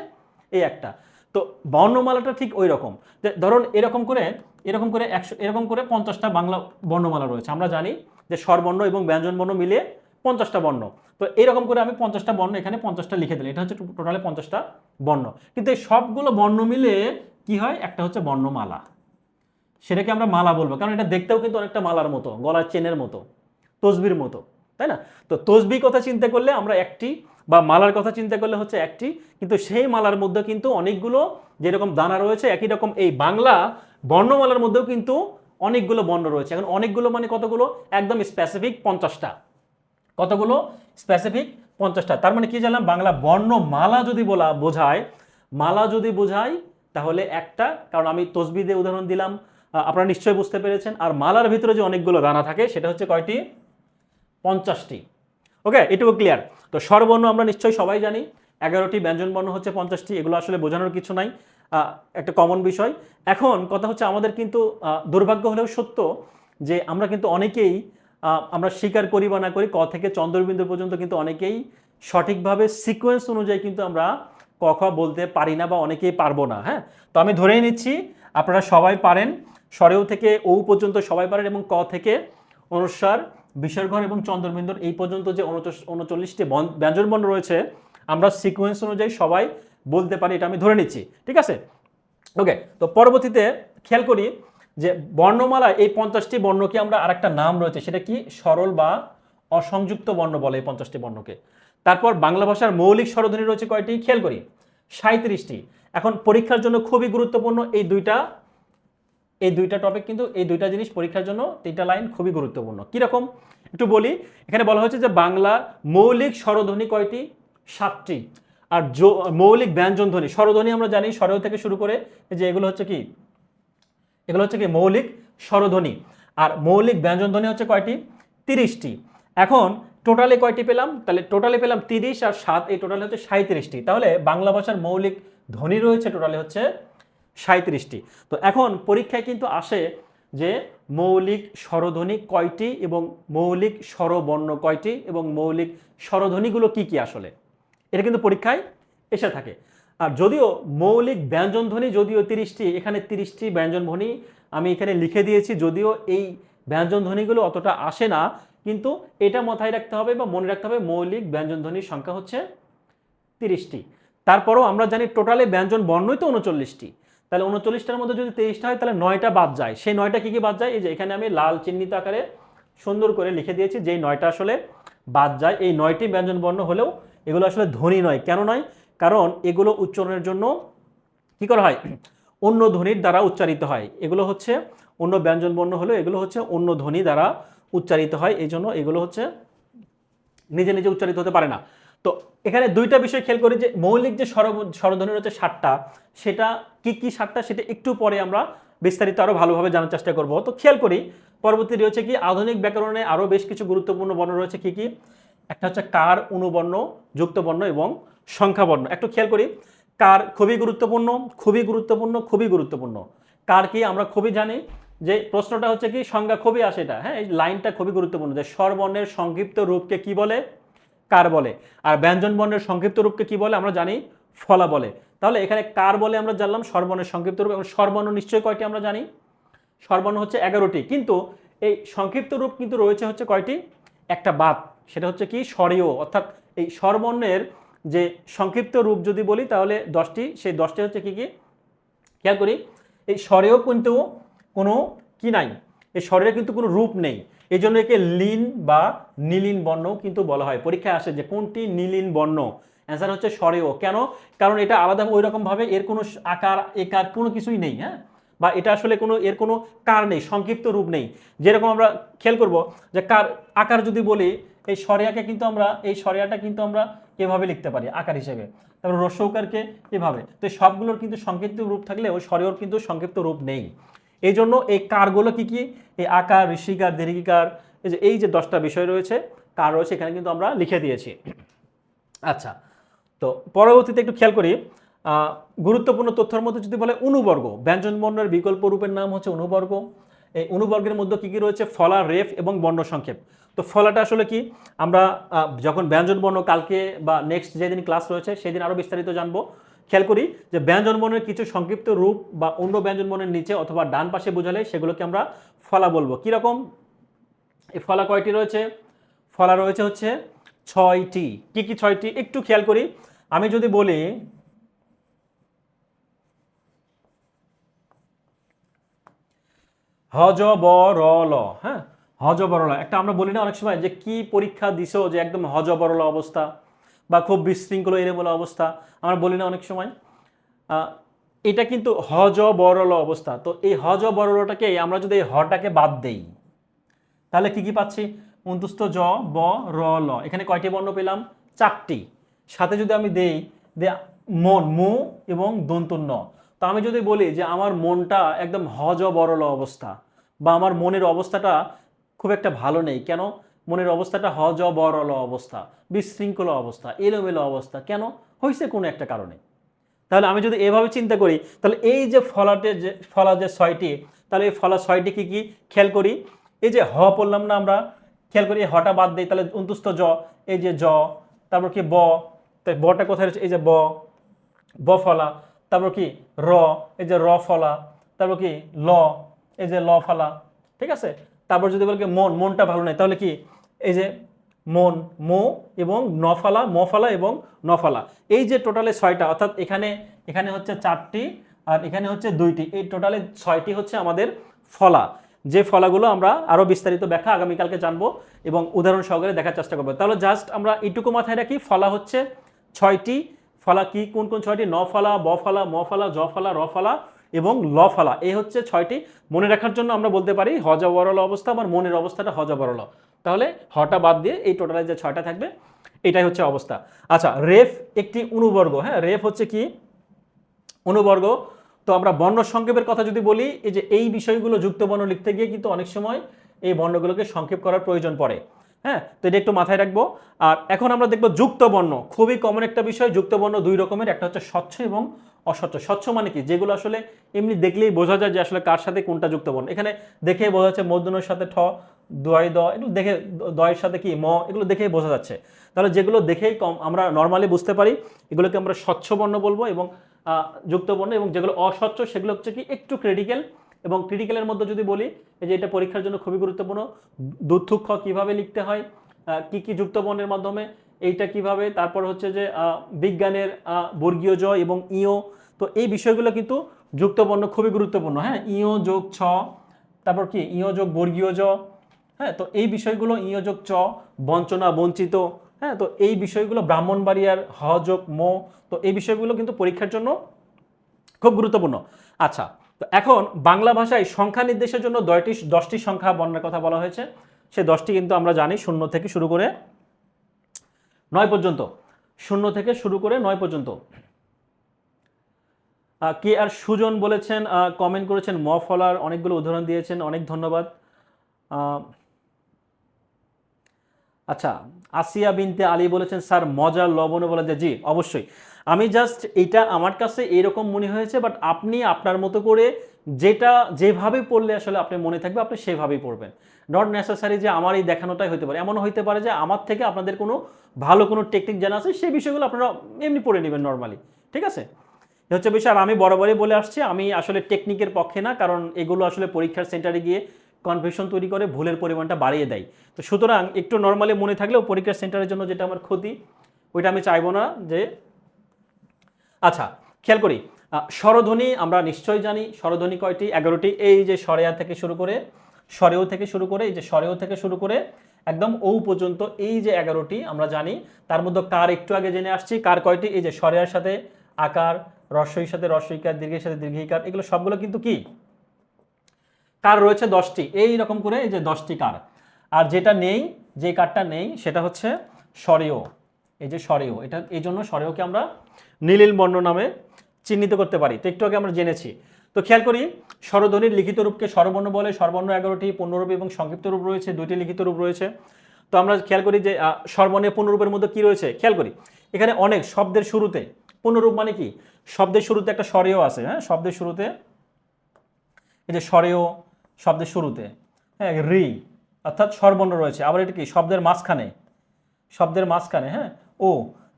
এই একটা। তো বর্ণমালাটা ঠিক ওই রকম। যে ধরুন এরকম করে 100, এরকম করে 50টা বাংলা বর্ণমালা রয়েছে। আমরা জানি যে স্বরবর্ণ এবং ব্যঞ্জনবর্ণ মিলিয়ে 50টা বর্ণ। তো এরকম করে আমি 50টা বর্ণ এখানে 50টা লিখে দিলাম, এটা হচ্ছে টোটালে 50টা বর্ণ। কিন্তু এই সবগুলো বর্ণ মিলে কি হয়? একটা হচ্ছে বর্ণমালা। সেটাকে আমরা মালা বলবো, কারণ এটা দেখতেও কিন্তু অনেকটা মালার মতো, গলার চেনের মতো, তসবির মতো। তাই না? তো তসবি কথা চিন্তা করলে আমরা একটি, বা মালার কথা চিন্তা করলে হচ্ছে একটি, কিন্তু সেই মালার মধ্যে কিন্তু অনেকগুলো যেরকম দানা রয়েছে, একই রকম এই বাংলা বর্ণমালার মধ্যেও কিন্তু অনেকগুলো বর্ণ রয়েছে। এখন অনেকগুলো মানে কতগুলো? একদম স্পেসিফিক 50টা। কতগুলো? স্পেসিফিক 50টা। তার মানে কি জানলাম? বাংলা বর্ণমালা যদি বোঝায়, মালা যদি বোঝায় তাহলে একটা, কারণ আমি তসবি দিয়ে উদাহরণ দিলাম, আপনারা নিশ্চয়ই বুঝতে পেরেছেন। আর মালার ভিতরে যে অনেকগুলো দানা থাকে সেটা হচ্ছে কয়টি? 50টি। ওকে, এটুকু ক্লিয়ার। তো স্বরবর্ণ আমরা নিশ্চয়ই সবাই জানি, 11টি, ব্যঞ্জন বর্ণ হচ্ছে 50টি। এগুলো আসলে বোঝানোর কিছু নাই, একটা কমন বিষয়। এখন কথা হচ্ছে আমাদের কিন্তু দুর্ভাগ্য হলেও সত্য যে আমরা কিন্তু অনেকেই, আমরা স্বীকার করি বা না করি, ক থেকে চন্দ্রবিন্দু পর্যন্ত কিন্তু অনেকেই সঠিকভাবে সিকোয়েন্স অনুযায়ী কিন্তু আমরা ক খ বলতে পারি না, বা অনেকেই পারবো না। হ্যাঁ, তো আমি ধরেই নিচ্ছি আপনারা সবাই পারেন, স্বরেও থেকে ও পর্যন্ত সবাই পারেন, এবং ক থেকে অনুস্বার, বিসর্গণ এবং চন্দ্রবিন্দুর এই পর্যন্ত যে 39টি ব্যঞ্জন বর্ণ রয়েছে আমরা সিকোয়েন্স অনুযায়ী সবাই বলতে পারি, এটা আমি ধরে নিচ্ছি। ঠিক আছে? ওকে, তো পরবর্তীতে খেয়াল করি যে বর্ণমালায় এই 50টি বর্ণকে আমরা আরেকটা নাম রয়েছে, সেটা কি? সরল বা অসংযুক্ত বর্ণ বলে এই 50টি বর্ণকে। তারপর বাংলা ভাষার মৌলিক স্বরধ্বনি রয়েছে কয়টি? খেয়াল করি, 37টি। এখন পরীক্ষার জন্য খুবই গুরুত্বপূর্ণ এই দুইটা টপিক, কিন্তু এই দুইটা জিনিস পরীক্ষার জন্য, 3টা লাইন খুবই গুরুত্বপূর্ণ। কিরকম একটু বলি। এখানে বলা হয়েছে যে বাংলা মৌলিক স্বরধ্বনি কয়টি? 7টি। আর মৌলিক ব্যঞ্জন ধ্বনি, স্বরধ্বনি আমরা জানি স্বরেও থেকে শুরু করে, যে এগুলো হচ্ছে কি? এগুলো হচ্ছে কি মৌলিক স্বরধ্বনি। আর মৌলিক ব্যঞ্জন ধ্বনি হচ্ছে কয়টি? 30টি। এখন টোটালে কয়টি পেলাম? তাহলে টোটালে পেলাম 30 আর 7, এই টোটালে হচ্ছে 37টি। তাহলে বাংলা ভাষার মৌলিক ধ্বনি রয়েছে টোটালে হচ্ছে 37টি। তো এখন পরীক্ষায় কিন্তু আসে যে মৌলিক স্বরধ্বনি কয়টি, এবং মৌলিক স্বরবর্ণ কয়টি, এবং মৌলিক স্বরধ্বনিগুলো কি কি আসলে, এটা কিন্তু পরীক্ষায় এসে থাকে। আর যদিও মৌলিক ব্যঞ্জনধ্বনি যদিও 30টি, এখানে 30টি ব্যঞ্জনধ্বনি আমি এখানে লিখে দিয়েছি, যদিও এই ব্যঞ্জনধ্বনিগুলো অতটা আসে না, কিন্তু এটা মাথায় রাখতে হবে বা মনে রাখতে হবে মৌলিক ব্যঞ্জনধ্বনির সংখ্যা হচ্ছে 30টি। তারপরও আমরা জানি টোটালে ব্যঞ্জন বর্ণই তো 39টি। তাহলে 39টার মধ্যে যদি 23টা হয় তাহলে 9টা বাদ যায়। সেই 9টা কি কি বাদ যায়? এই যে এখানে আমি লাল চিহ্নিত আকারে সুন্দর করে লিখে দিয়েছি, যেই 9টা আসলে বাদ যায়। এই 9টি ব্যঞ্জন বর্ণ হলেও এগুলো আসলে ধ্বনি নয়। কেন নয়? কারণ এগুলো উচ্চারণের জন্য কি করা হয়? অন্য ধ্বনির দ্বারা উচ্চারিত হয়। এগুলো হচ্ছে অন্য ব্যঞ্জন বর্ণ হলেও এগুলো হচ্ছে অন্য ধ্বনি দ্বারা উচ্চারিত হয়, এই জন্য এগুলো হচ্ছে নিজে নিজে উচ্চারিত হতে পারে না। তো এখানে দুইটা বিষয় খেয়াল করি, যে মৌলিক যে স্বরধ্বনি রয়েছে 7টা, সেটা কি কি 7টা সেটা একটু পরে আমরা বিস্তারিত আরো ভালোভাবে জানার চেষ্টা করব। তো খেয়াল করি পরবর্তী রয়েছে কি, আধুনিক ব্যাকরণে আরো বেশ কিছু গুরুত্বপূর্ণ বর্ণ রয়েছে। কি কি? একটা হচ্ছে কার, অনুবর্ণ, যুক্ত বর্ণ এবং সংখ্যা বর্ণ। একটু খেয়াল করি, কার খুবই গুরুত্বপূর্ণ, খুবই গুরুত্বপূর্ণ, খুবই গুরুত্বপূর্ণ। কার কি আমরা খুবই জানি, যে প্রশ্নটা হচ্ছে কি সংজ্ঞা খুবই আসে এটা। হ্যাঁ, এই লাইনটা খুবই গুরুত্বপূর্ণ, যে স্বরবর্ণের সংক্ষিপ্ত রূপকে কি বলে? কার বলে। আর ব্যঞ্জন বর্ণের সংক্ষিপ্ত রূপকে কি বলে? আমরা জানি ফলা বলে। তাহলে এখানে কার বলে আমরা জানলাম স্বরবর্ণের সংক্ষিপ্ত রূপ, এবং স্বরবর্ণ নিশ্চয়ই কয়টি আমরা জানি? স্বরবর্ণ হচ্ছে 11টি, কিন্তু এই সংক্ষিপ্ত রূপ কিন্তু রয়েছে হচ্ছে কয়টি? একটা বাদ, সেটা হচ্ছে কি স্বরেয়, অর্থাৎ এই স্বরবর্ণের যে সংক্ষিপ্ত রূপ যদি বলি তাহলে 10টি, সেই 10টি হচ্ছে কি কি? খেয়াল করি, এই স্বরেও কিন্তু কোনো কি নাই, এই স্বরের কিন্তু কোনো রূপ নেই, এই জন্য একে লীন বা নীলিন বর্ণ কিন্তু বলা হয়। পরীক্ষায় আসে যে কোনটি নীলিন বর্ণ, অ্যান্সার হচ্ছে স্বরেও। কেন? কারণ এটা আলাদা ওই রকম ভাবে এর কোনো আকার একার কোনো কিছুই নেই। হ্যাঁ, বা এটা আসলে কোনো এর কোনো কার নেই, সংক্ষিপ্ত রূপ নেই। যেরকম আমরা খেয়াল করব যে কার আকার যদি বলি, এই স্বরেয়াকে কিন্তু আমরা, এই স্বরেয়াটা কিন্তু আমরা এভাবে লিখতে পারি আকার হিসেবে, তারপর রস্যকারকে এভাবে। তো সবগুলোর কিন্তু সংক্ষিপ্ত রূপ থাকলে ওই স্বরেয়র কিন্তু সংক্ষিপ্ত রূপ নেই। এই জন্য এই কারগুলো কি কি? এই আকার, ঋষিকার, দীর্ঘিকার, এই যে 10টা বিষয় রয়েছে কার রয়েছে এখানে কিন্তু আমরা লিখে দিয়েছি। আচ্ছা, তো পরবর্তীতে একটু খেয়াল করি, গুরুত্বপূর্ণ তথ্যের মধ্যে যদি বলে অনুবর্গ, ব্যঞ্জন বর্ণের বিকল্প রূপের নাম হচ্ছে অনুবর্গ। এই অনুবর্গের মধ্যে কি কি রয়েছে? ফলা, রেফ এবং বর্ণ সংক্ষেপ। তো ফলাটা আসলে কি? আমরা যখন ব্যঞ্জন বর্ণ কালকে বা নেক্সট যেদিন ক্লাস রয়েছে সেদিন আরো বিস্তারিত জানবো। খেয়াল করি যে ব্যঞ্জন বর্ণের কিছু সংক্ষিপ্ত রূপ বা অন্য ব্যঞ্জন বর্ণের নিচে অথবা ডান পাশে বোঝালে সেগুলোকে আমরা ফলা বলবো। কিরকম? এই ফলা কয়টি রয়েছে? ফলা রয়েছে হচ্ছে 6টি। কি কি 6টি? একটু খেয়াল করি, আমি যদি বলি হ জ ব র ল, হ্যাঁ, হজবরল একটা আমরা বলি না অনেক সময় যে কি পরীক্ষা দিছো যে একদম হজবরল অবস্থা বা খুব বিশৃঙ্খল এলোমেলো অবস্থা, আমরা বলি না অনেক সময়। আহ, এটা কিন্তু হজবরল অবস্থা। তো এই হজবরলটাকে আমরা যদি এই হটাকে বাদ দেই তাহলে কি কি পাচ্ছি? অন্তুস্থ জ, ব, র, ল, এখানে কয়টি বর্ণ পেলাম? 4টি। সাথে যদি আমি দেই যে মন, মু এবং দন্ত ন, তো আমি যদি বলি যে আমার মনটা একদম হজবরল অবস্থা বা আমার মনের অবস্থাটা খুব একটা ভালো নেই, কেন? মনের অবস্থাটা হজবরল অবস্থা, বিশৃঙ্খল অবস্থা, এলোমেলো অবস্থা, কেন হয়েছে? কোনো একটা কারণে। তাহলে আমি যদি এভাবে চিন্তা করি তাহলে এই যে ফলা যে 6টি, তাহলে এই ফলা 6টি কি কি খেয়াল করি। এই যে হ পড়লাম না আমরা, খেয়াল করি এই হটা বাদ দেই তাহলে অন্তুস্থ জ, এই যে জ, তারপর কি ব, তাই বটা কোথায় রয়েছে? এই যে ব, ব ফলা, তারপর কি র, এই যে র ফলা, তারপর কি ল, এই যে ল ফলা, ঠিক আছে। তারপর যদি বলি মন, মনটা ভালো নেই, তাহলে কি এই যে মন, মো এবং নফালা, মফালা এবং নফালা, এই যে টোটালে 6টা, অর্থাৎ এখানে এখানে হচ্ছে 4টি আর এখানে হচ্ছে 2টি, এই টোটালে 6টি হচ্ছে আমাদের ফলা। যে ফলাগুলো আমরা আরো বিস্তারিত ব্যাখ্যা আগামীকালকে জানবো এবং উদাহরণ সহকারে দেখার চেষ্টা করবো। তাহলে জাস্ট আমরা এইটুকু মাথায় রাখি, ফলা হচ্ছে 6টি। ফলা কি কোন কোন 6টি? ন ফলা, ব ফলা, ম ফলা, জ ফলা, র ফলা এবং ল ফলা, এই হচ্ছে 6টি। মনে রাখার জন্য আমরা বলতে পারি হজবরল অবস্থা, আমার মনের অবস্থাটা হজবরল। তাহলে হটা বাদ দিয়ে এই টোটালে যে 6টা থাকবে এটাই হচ্ছে অবস্থা। আচ্ছা, রেফ একটি অনুবর্গ। হ্যাঁ, রেফ হচ্ছে কি? অনুবর্গ। তো আমরা বর্ণ সংক্ষেপের কথা যদি বলি, এই যে এই বিষয়গুলো যুক্ত বর্ণ লিখতে গিয়ে কিন্তু অনেক সময় এই বর্ণগুলোকে সংক্ষেপ করার প্রয়োজন পড়ে। হ্যাঁ, তো এটা একটু মাথায় রাখবো। আর এখন আমরা দেখবো যুক্ত বর্ণ, খুবই কমন একটা বিষয়। যুক্ত বর্ণ 2 রকমের, একটা হচ্ছে স্বচ্ছ এবং অস্বচ্ছ। স্বচ্ছ মানে কি? যেগুলো আসলে এমনি দেখলেই বোঝা যায় যে আসলে কার সাথে কোনটা যুক্ত বর্ণ। এখানে দেখেই বোঝা যাচ্ছে মূর্ধন্যের সাথে ঠ, দয় দ, এগুলো দেখে, দয়ের সাথে কি ম, এগুলো দেখেই বোঝা যাচ্ছে। তাহলে যেগুলো দেখেই আমরা নর্মালি বুঝতে পারি এগুলোকে আমরা স্বচ্ছ বর্ণ বলবো, এবং যুক্ত বর্ণ। এবং যেগুলো অস্বচ্ছ সেগুলো হচ্ছে কি একটু ক্রিটিক্যাল। এবং ক্রিটিক্যালের মধ্যে যদি বলি এই যে এটা পরীক্ষার জন্য খুবই গুরুত্বপূর্ণ, দুর্থুক্ষ কিভাবে লিখতে হয়, কি কি যুক্ত বর্ণের মাধ্যমে, এইটা কিভাবে, তারপর হচ্ছে যে বিজ্ঞানের বর্গীয় জ এবং ইও, তো এই বিষয়গুলো কিন্তু যুক্ত বর্ণ খুবই গুরুত্বপূর্ণ। হ্যাঁ, ইও যোগ ছ, তারপর কি ইও যোগ বর্গীয় জ। হ্যাঁ, তো এই বিষয়গুলো ইও যোগ চ, বঞ্চনা, বঞ্চিত। হ্যাঁ, তো এই বিষয়গুলো ব্রাহ্মণবাড়িয়ার হ যোগ মো, তো এই বিষয়গুলো কিন্তু পরীক্ষার জন্য খুব গুরুত্বপূর্ণ। আচ্ছা, তো এখন বাংলা ভাষায় সংখ্যা নির্দেশের জন্য 10টি সংখ্যা বর্ণের কথা বলা হয়েছে। সেই 10টি কিন্তু আমরা জানি 0 থেকে শুরু করে 9 পর্যন্ত। 0 থেকে শুরু করে 9 পর্যন্ত। কে আর সুজন বলেছেন, কমেন্ট করেছেন ম ফলার অনেকগুলো উদাহরণ দিয়েছেন, অনেক ধন্যবাদ। আচ্ছা, আসিয়া বিনতে আলী বলেছেন স্যার মজার লবণও বলা যায়। জি অবশ্যই, আমি জাস্ট এটা আমার কাছে এরকম মনে হয়েছে, বাট আপনি আপনার মতো করে যেটা যেভাবে পড়লে আসলে আপনার মনে থাকবে আপনি সেভাবেই পড়বেন। নট নেসেসারি যে আমার এই দেখানোটাই হতে পারে, এমনও হতে পারে যে আমার থেকে আপনাদের কোনো ভালো কোনো টেকনিক জানা আছে, সেই বিষয়গুলো আপনারা এমনি পড়ে নেবেন নর্মালি। ঠিক আছে, এ হচ্ছে বিষয়। আর আমি বরাবরই বলে আসছি আমি আসলে টেকনিকের পক্ষে না, কারণ এগুলো আসলে পরীক্ষার সেন্টারে গিয়ে কনফিউশন তৈরি করে, ভুলের পরিমাণটা বাড়িয়ে দেয়। তো সুতরাং একটু নর্মালি মনে থাকলেও পরীক্ষার সেন্টারের জন্য যেটা আমার ক্ষতি, ওইটা আমি চাইবো না যে। আচ্ছা, খেয়াল করি স্বরধ্বনি আমরা নিশ্চয়ই জানি। স্বরধ্বনি কয়টি? 11টি। এই যে সরেয়া থেকে শুরু করে, সরেও থেকে শুরু করে, এই যে সরেও থেকে শুরু করে একদম ও পর্যন্ত, এই যে 11টি আমরা জানি। তার মধ্যে কার একটু আগে জেনে আসছি, কার কয়টি? এই যে সরেয়ার সাথে আকার, রস্বইর সাথে রস্বইকার, দীর্ঘের সাথে দীর্ঘিকার, এগুলো সবগুলো কিন্তু কি কার রয়েছে? 10টি। এই রকম করে এই যে 10টি কার। আর যেটা নেই, যে কারটা নেই সেটা হচ্ছে স্বরেয়। এই যে স্বরেয়, এটা এই জন্য স্বরেয়কে আমরা নীলিল বর্ণ নামে চিহ্নিত করতে পারি। তো একটু আগে আমরা জেনেছি। তো খেয়াল করি স্বরধ্বনির লিখিত রূপকে স্বরবর্ণ বলে। স্বরবর্ণ 11টি, পূর্ণরূপ এবং সংক্ষিপ্ত রূপ রয়েছে, 2টি লিখিত রূপ রয়েছে। তো আমরা খেয়াল করি যে স্বরবর্ণের পূর্ণরূপের মধ্যে কি রয়েছে, খেয়াল করি এখানে অনেক শব্দের শুরুতে পূর্ণরূপ মানে কি, শব্দের শুরুতে একটা স্বরেয় আছে। হ্যাঁ, শব্দের শুরুতে এই যে স্বরেয়, শব্দের শুরুতে হ্যাঁ রি, অর্থাৎ স্বরবর্ণ রয়েছে। আবার এটা কি শব্দের মাঝখানে, শব্দের মাঝখানে হ্যাঁ ও,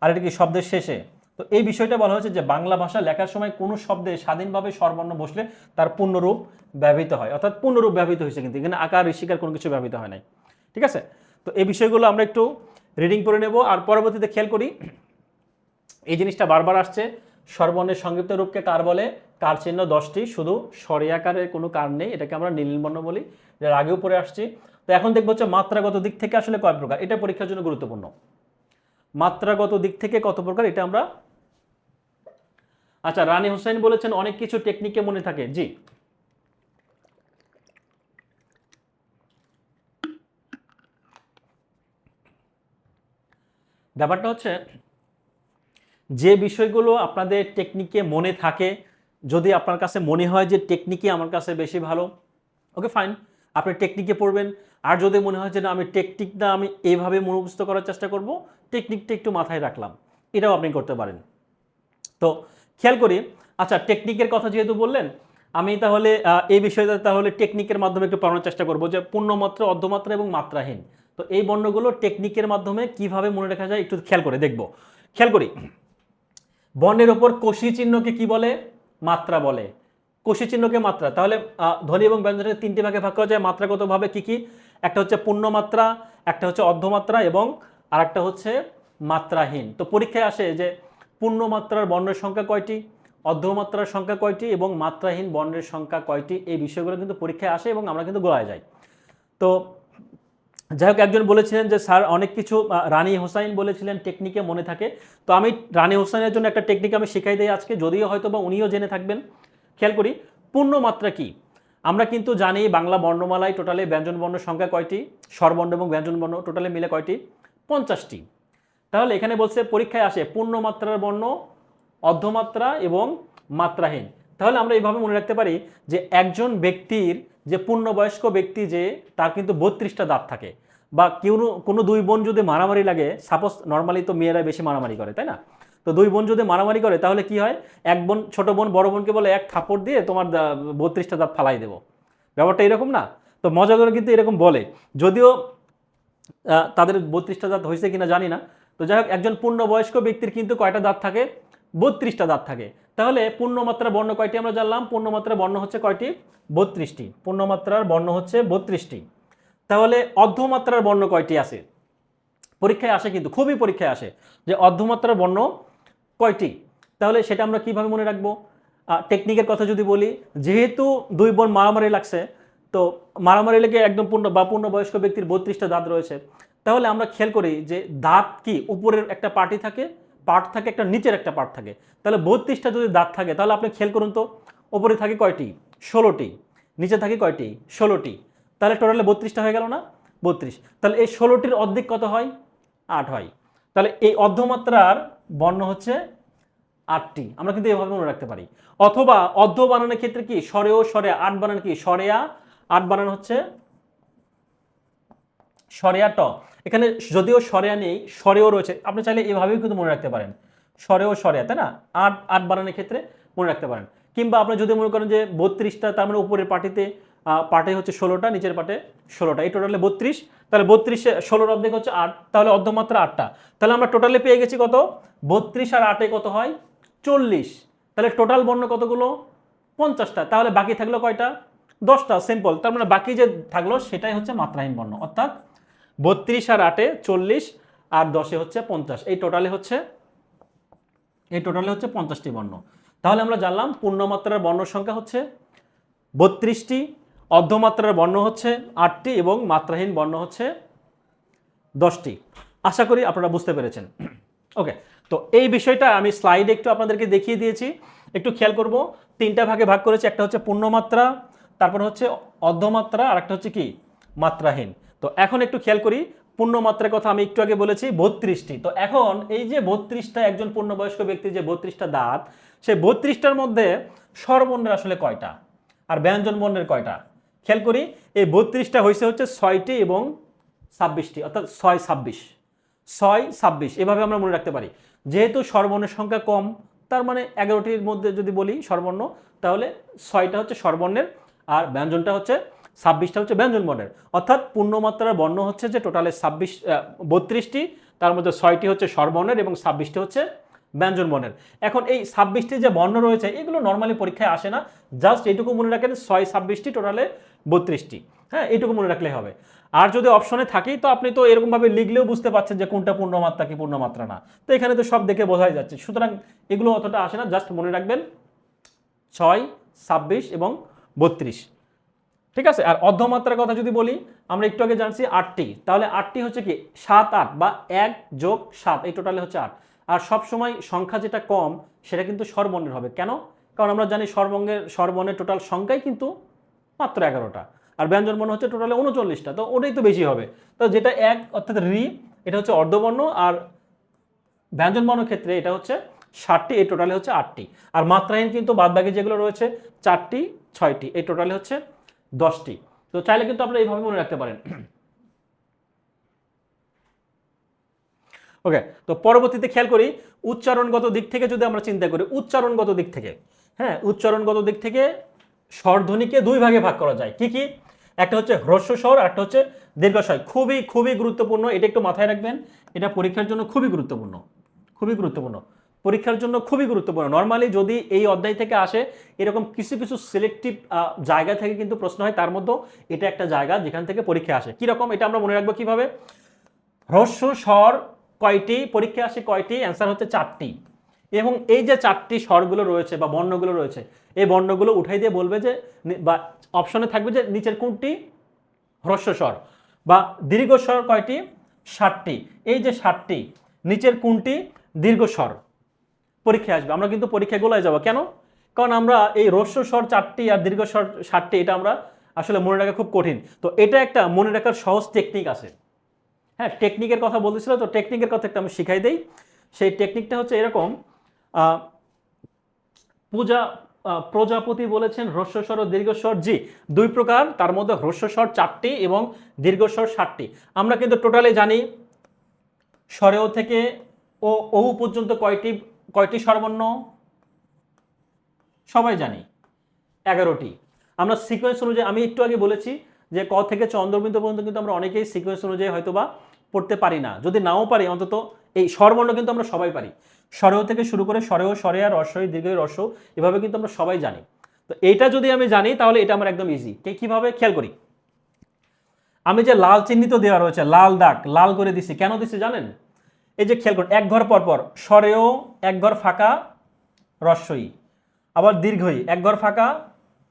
আর এটা কি শব্দের শেষে। তো এই বিষয়টা বলা হয়েছে যে বাংলা ভাষা লেখার সময় কোনো শব্দে স্বাধীনভাবে স্বরবর্ণ বসলে তার পূর্ণরূপ ব্যবহৃত হয়, অর্থাৎ পূর্ণরূপ ব্যবহৃত হয়েছে, কিন্তু এখানে আকার ঋষিকার কোনো কিছু ব্যবহৃত হয় নাই। ঠিক আছে, তো এই বিষয়গুলো আমরা একটু রিডিং করে নেব। আর পরবর্তীতে খেয়াল করি এই জিনিসটা বারবার আসছে, স্বরবর্ণের সংক্ষিপ্ত রূপকে কার বলে, কার চিহ্ন 10টি, শুধু সরেয়াকারের কোনো কার নেই, এটাকে আমরা নীল বর্ণ বলি, এর আগেও পড়ে আসছি। তো এখন দেখবো হচ্ছে মাত্রাগত দিক থেকে আসলে কয় প্রকার, এটা পরীক্ষার জন্য গুরুত্বপূর্ণ। মাত্রাগত দিক থেকে কত প্রকার এটা আমরা, আচ্ছা রানী হোসেন বলেছেন অনেক কিছু টেকনিকে মনে থাকে, জি। ব্যাপারটা হচ্ছে যে বিষয়গুলো আপনাদের টেকনিকে মনে থাকে, যদি আপনার কাছে মনে হয় যে টেকনিকে আমার কাছে বেশি ভালো, ওকে ফাইন, আপনি টেকনিকে পড়বেন। আর যদি মনে হয় যে না আমি টেকনিকটা আমি এইভাবে মুখস্থ করার চেষ্টা করব, টেকনিকটা একটু মাথায় রাখলাম, এটাও আপনি করতে পারেন। তো খেয়াল করি, আচ্ছা টেকনিকের কথা যেহেতু বললেন, আমি তাহলে এই বিষয়টা তাহলে টেকনিকের মাধ্যমে একটু পড়ানোর চেষ্টা করব, যে পূর্ণমাত্রা, অর্ধমাত্রা এবং মাত্রাহীন। তো এই বর্ণগুলো টেকনিকের মাধ্যমে কিভাবে মনে রাখা যায় একটু খেয়াল করে দেখব। খেয়াল করি, বর্ণের ওপর কোষী চিহ্নকে কি বলে, মাত্রা বলে। কোষী চিহ্নকে মাত্রা, তাহলে ধ্বনি এবং ব্যঞ্জনকে 3টি ভাগে ভাগ করা যায় মাত্রাগতভাবে, কি কি, একটা হচ্ছে পূর্ণমাত্রা, একটা হচ্ছে অর্ধমাত্রা এবং আরেকটা হচ্ছে মাত্রাহীন। তো পরীক্ষায় আসে যে পূর্ণমাত্রার বর্ণের সংখ্যা কয়টি, অর্ধমাত্রার সংখ্যা কয়টি এবং মাত্রাহীন বর্ণের সংখ্যা কয়টি, এই বিষয়গুলো কিন্তু পরীক্ষায় আসে এবং আমরা কিন্তু গোলায় যাই। তো যাই হোক, একজন বলেছিলেন যে স্যার অনেক কিছু রানী হোসাইন বলেছিলেন টেকনিকে মনে থাকে। তো আমি রানী হোসাইনের জন্য একটা টেকনিক আমি শেখাই দিই আজকে, যদিও হয়তো বা উনিও জেনে থাকবেন। খেয়াল করি, পূর্ণমাত্রা কি, আমরা কিন্তু জানি বাংলা বর্ণমালায় টোটালে ব্যঞ্জন বর্ণের সংখ্যা কয়টি, স্বরবর্ণ এবং ব্যঞ্জন বর্ণ টোটালে মিলে কয়টি, 50টি। তাহলে এখানে বলছে পরীক্ষায় আসে পূর্ণমাত্রার বর্ণ, অর্ধমাত্রা এবং মাত্রাহীন। তাহলে আমরা এইভাবে মনে রাখতে পারি যে একজন ব্যক্তির, যে পূর্ণবয়স্ক ব্যক্তি, যে তার কিন্তু 32টা দাঁত থাকে। বা কোনো দুই বোন যদি মারামারি লাগে, সাপোজ নর্মালি তো মেয়েরা বেশি মারামারি করে, তাই না? তো দুই বোন যদি মারামারি করে তাহলে কি হয়, এক বোন ছোট বোন বড় বোনকে বলে এক থাপ্পড় দিয়ে তোমার 32টা দাঁত ফালাই দেবো। ব্যাপারটা এরকম না? তো মজা করে কিন্তু এরকম বলে, যদিও তাদের 32টা দাঁত হয়েছে কিনা জানি না। তো যাই হোক, একজন পূর্ণবয়স্ক ব্যক্তির কিন্তু কয়টা দাঁত থাকে, 32টা দাঁত থাকে। তাহলে পূর্ণমাত্রার বর্ণ কয়টি আমরা জানলাম, পূর্ণমাত্রার বর্ণ হচ্ছে কয়টি, 32টি। পূর্ণমাত্রার বর্ণ হচ্ছে 32টি। তাহলে অর্ধমাত্রার বর্ণ কয়টি আছে, পরীক্ষায় আসে কিন্তু, খুবই পরীক্ষায় আসে যে অর্ধমাত্রার বর্ণ কয়টি। তাহলে সেটা আমরা কিভাবে মনে রাখবো, টেকনিকের কথা যদি বলি, যেহেতু দুই বোন মারামারি লাগছে, তো মারামারি লেগে একদম পূর্ণবয়স্ক ব্যক্তির 32টা দাঁত রয়েছে। তাহলে আমরা খেয়াল করি যে দাঁত কি, উপরের একটা পার্ট থাকে, একটা নিচের একটা পার্ট থাকে। তাহলে 32টা যদি দাঁত থাকে, তাহলে আপনি খেয়াল করুন তো, উপরে থাকে কয়টি, 16টি, নিচে থাকে কয়টি, 16টি। তাহলে টোটালে 32টা হয়ে গেল না, 32। তাহলে এই 16টির অর্ধেক কত হয়, 8 হয়। তাহলে এই অর্ধমাত্রার বর্ণ হচ্ছে 8টি, আমরা কিন্তু এভাবে মনে রাখতে পারি। অথবা অর্ধ বানানোর ক্ষেত্রে কি, স্বরেও স্বরে 8 বানান কি, স্বরেয়া 8 বানান হচ্ছে স্বরেয়া ট। এখানে যদিও স্বরেয়া নেই, স্বরেও রয়েছে, আপনি চাইলে এভাবেও কিন্তু মনে রাখতে পারেন, স্বরেও স্বরেয়া, তাই না? 8 বানানোর ক্ষেত্রে মনে রাখতে পারেন। কিংবা আপনি যদি মনে করেন যে 32টা, তার মানে উপরের পার্টে হচ্ছে 16টা, নিচের পার্টে 16টা, এই টোটালে 32। তাহলে 32 16 অর্ধেক হচ্ছে 8, তাহলে অর্ধমাত্রা 8টা। তাহলে আমরা টোটালে পেয়ে গেছি কত, 32 আর 8 কত হয়, 40। তাহলে টোটাল বর্ণ কতগুলো, 50টা। তাহলে বাকি থাকলো কয়টা, 10টা। সিম্পল। তার মানে বাকি যে থাকলো সেটাই হচ্ছে মাত্রাহীন বর্ণ, অর্থাৎ 32 আর 8 40 আর 10 হচ্ছে 50। এই টোটালে হচ্ছে 50টি বর্ণ। তাহলে আমরা জানলাম পূর্ণমাত্রার বর্ণ সংখ্যা হচ্ছে 32টি, অর্ধমাত্রার বর্ণ হচ্ছে 8টি এবং মাত্রাহীন বর্ণ হচ্ছে 10টি। আশা করি আপনারা বুঝতে পেরেছেন। ওকে, তো এই বিষয়টা আমি স্লাইডে একটু আপনাদেরকে দেখিয়ে দিয়েছি, একটু খেয়াল করব। 3টা ভাগে ভাগ করেছি, একটা হচ্ছে পূর্ণমাত্রা, তারপর হচ্ছে অর্ধমাত্রা, আর একটা হচ্ছে কি, মাত্রাহীন। তো এখন একটু খেয়াল করি, পূর্ণমাত্রার কথা আমি একটু আগে বলেছি 32টি। তো এখন এই যে 32টা, একজন পূর্ণবয়স্ক ব্যক্তির যে 32টা দাঁত, সেই 32টার মধ্যে স্বরবর্ণের আসলে কয়টা আর ব্যঞ্জন বর্ণের কয়টা, খেয়াল করি। এই 32টা হচ্ছে 6টি এবং 26টি, অর্থাৎ 6 26 এভাবে আমরা মনে রাখতে পারি। যেহেতু স্বরবর্ণের সংখ্যা কম, তার মানে 11টির মধ্যে যদি বলি স্বরবর্ণ, তাহলে 6টা হচ্ছে স্বরবর্ণের আর ব্যঞ্জনটা হচ্ছে 26টা হচ্ছে ব্যঞ্জন বর্ণের। অর্থাৎ পূর্ণমাত্রার বর্ণ হচ্ছে যে টোটালে 32টি, তার মধ্যে 6টি হচ্ছে স্বরবর্ণের এবং 26টি হচ্ছে ব্যঞ্জন বর্ণের। এখন এই 26টি যে বর্ণ রয়েছে, এগুলো নর্মালি পরীক্ষায় আসে না, জাস্ট এইটুকু মনে রাখেন, 6 26টি টোটালে 32টি। হ্যাঁ, এইটুকু মনে রাখলেই হবে। আর যদি অপশনে থাকেই, তো আপনি তো এরকমভাবে লিখলেও বুঝতে পারছেন যে কোনটা পূর্ণমাত্রা কি পূর্ণমাত্রা না। তো এখানে তো সব দেখে বোঝাই যাচ্ছে, সুতরাং এগুলো অতটা আসে না, জাস্ট মনে রাখবেন 6, 26 এবং 32। ঠিক আছে। আর অর্ধমাত্রার কথা যদি বলি, আমরা একটু আগে জানছি 8টি, তাহলে 8টি হচ্ছে কি 7, 8 বা 1 যোগ 7, এই টোটালে হচ্ছে 8। আর সব সময় সংখ্যা যেটা কম সেটা কিন্তু স্বরবর্ণের হবে। কেন? কারণ আমরা জানি স্বরবর্ণের টোটাল সংখ্যাই কিন্তু মাত্র 11টা, আর ব্যঞ্জনবর্ণ হচ্ছে টোটালে 39টা, তো ওটাই তো বেশি হবে। তো যেটা 1 অর্থাৎ রি, এটা হচ্ছে অর্ধবর্ণ, আর ব্যঞ্জনবর্ণ ক্ষেত্রে এটা হচ্ছে 7টি, এই টোটালে হচ্ছে 8টি। আর মাত্রাহীন কিন্তু বাদবাকি যেগুলো রয়েছে 4টি, 6টি, এই টোটালে হচ্ছে 10টি। তো চাইলে কিন্তু আপনারা এইভাবে মনে রাখতে পারেন। ওকে, তো পরবর্তীতে খেয়াল করি উচ্চারণগত দিক থেকে যদি আমরা চিন্তা করি, উচ্চারণগত দিক থেকে, হ্যাঁ, উচ্চারণগত দিক থেকে স্বরধ্বনিকে দুই ভাগে ভাগ করা যায়। কি কি? একটা হচ্ছে হ্রস্ব স্বর, আর একটা হচ্ছে দীর্ঘস্বর। খুবই খুবই গুরুত্বপূর্ণ, এটা একটু মাথায় রাখবেন। এটা পরীক্ষার জন্য খুবই গুরুত্বপূর্ণ, খুবই গুরুত্বপূর্ণ, পরীক্ষার জন্য খুবই গুরুত্বপূর্ণ। নর্মালি যদি এই অধ্যায় থেকে আসে, এরকম কিছু কিছু সিলেক্টিভ জায়গা থেকে কিন্তু প্রশ্ন হয়, তার মধ্যে এটা একটা জায়গা যেখান থেকে পরীক্ষা আসে। কিরকম এটা আমরা মনে রাখবো কিভাবে? হ্রস্ব স্বর কয়টি, পরীক্ষা আসে কয়টি? অ্যান্সার হচ্ছে 4টি। এবং এই যে 4টি স্বরগুলো রয়েছে বা বর্ণগুলো রয়েছে, এই বর্ণগুলো উঠাই দিয়ে বলবে যে, বা অপশনে থাকবে যে নিচের কোনটি হ্রস্ব স্বর, বা দীর্ঘ স্বর কয়টি? 7টি। এই যে 7টি, নিচের কোনটি দীর্ঘ স্বর? পরীক্ষায় আসবে। আমরা কিন্তু পরীক্ষাগুলোয় যাব কেন? কারণ আমরা এই হ্রস্ব স্বর 4টি আর দীর্ঘ স্বর 7টি, এটা আমরা আসলে মনে রাখা খুব কঠিন। তো এটা একটা মনে রাখার সহজ টেকনিক আছে। হ্যাঁ, টেকনিকের কথা বলতেছিল, তো টেকনিকের কথা একটা আমি শিখাই দেই। সেই টেকনিকটা হচ্ছে এরকম। পূজা প্রজাপতি বলেছেন হ্রস্বস্বর ও দীর্ঘস্বর, জি 2 প্রকার, তার মধ্যে হ্রস্বস্বর 4টি এবং দীর্ঘস্বর 7টি। আমরা কিন্তু টোটালি জানি স্বরেও থেকে ও ঔ পর্যন্ত কয়টি কয়টি স্বরবর্ণ? সবাই জানি 11টি। আমরা সিকোয়েন্স অনুযায়ী, আমি একটু আগে বলেছি যে ক থেকে চন্দ্রবিন্দু পর্যন্ত কিন্তু আমরা অনেকেই সিকোয়েন্স অনুযায়ী হয়তোবা পড়তে পারি না। যদি নাও পারি, অন্তত এই স্বরবর্ণ কিন্তু আমরা সবাই পারি। স্বরেও থেকে শুরু করে স্বরেও, স্বরে আর রস্বই, দীর্ঘই, রস্য, এভাবে কিন্তু আমরা সবাই জানি। তো এইটা যদি আমি জানি তাহলে এটা আমার একদম ইজি। কিভাবে? খেয়াল করি, আমি যে লাল চিহ্নিত দেওয়া রয়েছে, লাল দাগ লাল করে দিছি, কেন দিছি জানেন? এই যে খেয়াল করুন, এক ঘর পর পর স্বরেও এক ঘর ফাঁকা রস্বই, আবার দীর্ঘই এক ঘর ফাঁকা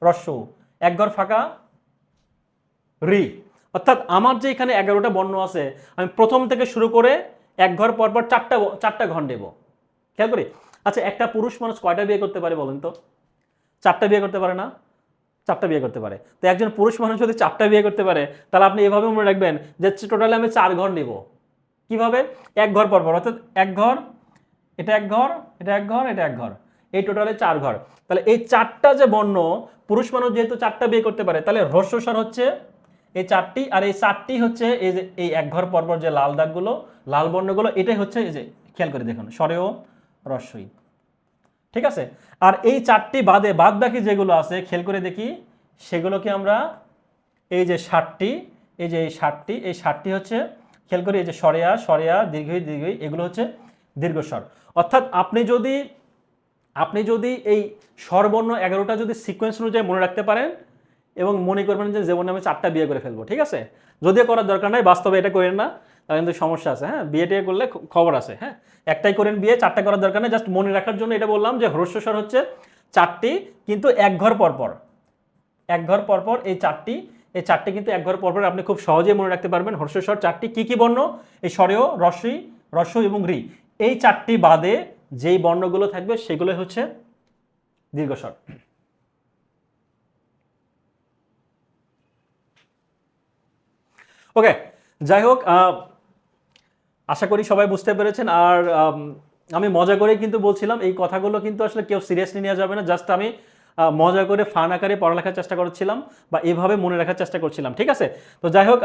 রস্য, এক ঘর ফাঁকা রি। অর্থাৎ আমার যে এখানে 11টা বর্ণ আছে, আমি প্রথম থেকে শুরু করে এক ঘর পর পর চারটা ঘর নেব। খেয়াল করি। আচ্ছা, একটা পুরুষ মানুষ কয়টা বিয়ে করতে পারে বলেন তো? 4টা বিয়ে করতে পারে না? 4টা বিয়ে করতে পারে। তো একজন পুরুষ মানুষ যদি 4টা বিয়ে করতে পারে, তাহলে আপনি এভাবে মনে রাখবেন যে টোটালি আমি 4 ঘর নেব। কিভাবে? এক ঘর পর পর, অর্থাৎ এক ঘর, এটা এক ঘর, এটা এক ঘর, এটা এক ঘর, এই টোটালে 4 ঘর। তাহলে এই 4টা যে বর্ণ, পুরুষ মানুষ যেহেতু 4টা বিয়ে করতে পারে, তাহলে হ্রস্বস্বর হচ্ছে এই 4টি, আর এই 4টি হচ্ছে এই যে এই এক ঘর পর পর যে লাল দাগগুলো, লাল বর্ণগুলো, এটাই হচ্ছে এই যে খেয়াল করে দেখুন স্বরেও রস্বই। ঠিক আছে। আর এই 4টি বাদে বাদ বাকি যেগুলো আছে খেয়াল করে দেখি, সেগুলোকে আমরা এই যে 7টি, এই যে এই 7টি, এই 7টি হচ্ছে খেয়াল করি এই যে স্বরেয়া, স্বরেয়া, দীর্ঘই, দীর্ঘই, এগুলো হচ্ছে দীর্ঘস্বর। অর্থাৎ আপনি যদি এই স্বরবর্ণ 11টা যদি সিকোয়েন্স অনুযায়ী মনে রাখতে পারেন, এবং মনে করবেন যে জীবনে আমি 4টা বিয়ে করে ফেলবো, ঠিক আছে? যদিও করার দরকার নাই, বাস্তবে এটা করেন না, তাহলে কিন্তু সমস্যা আছে। হ্যাঁ, বিয়ে টিয়ে করলে খবর আছে। হ্যাঁ, একটাই করেন বিয়ে, 4টা করার দরকার নেই। জাস্ট মনে রাখার জন্য এটা বললাম যে হ্রস্বস্বর হচ্ছে 4টি, কিন্তু এক ঘর পরপর, এক ঘর পরপর এই 4টি, এই 4টি কিন্তু এক ঘর পরপর আপনি খুব সহজেই মনে রাখতে পারবেন। হ্রস্বস্বর 4টি, কি কি বর্ণ? এই স্বরেও, রস্বই, রস্য এবং রি, এই 4টি বাদে যেই বর্ণগুলো থাকবে সেগুলো হচ্ছে দীর্ঘস্বর। ওকে, যাই হোক, আশা করি সবাই বুঝতে পেরেছেন। আর আমি মজা করে কিন্তু বলছিলাম, এই কথাগুলো কিন্তু আসলে কেউ সিরিয়াসলি নেওয়া যাবে না। জাস্ট আমি মজা করে ফান আকারে পড়ালেখার চেষ্টা করছিলাম, বা এভাবে মনে রাখার চেষ্টা করছিলাম। ঠিক আছে। তো যাই হোক,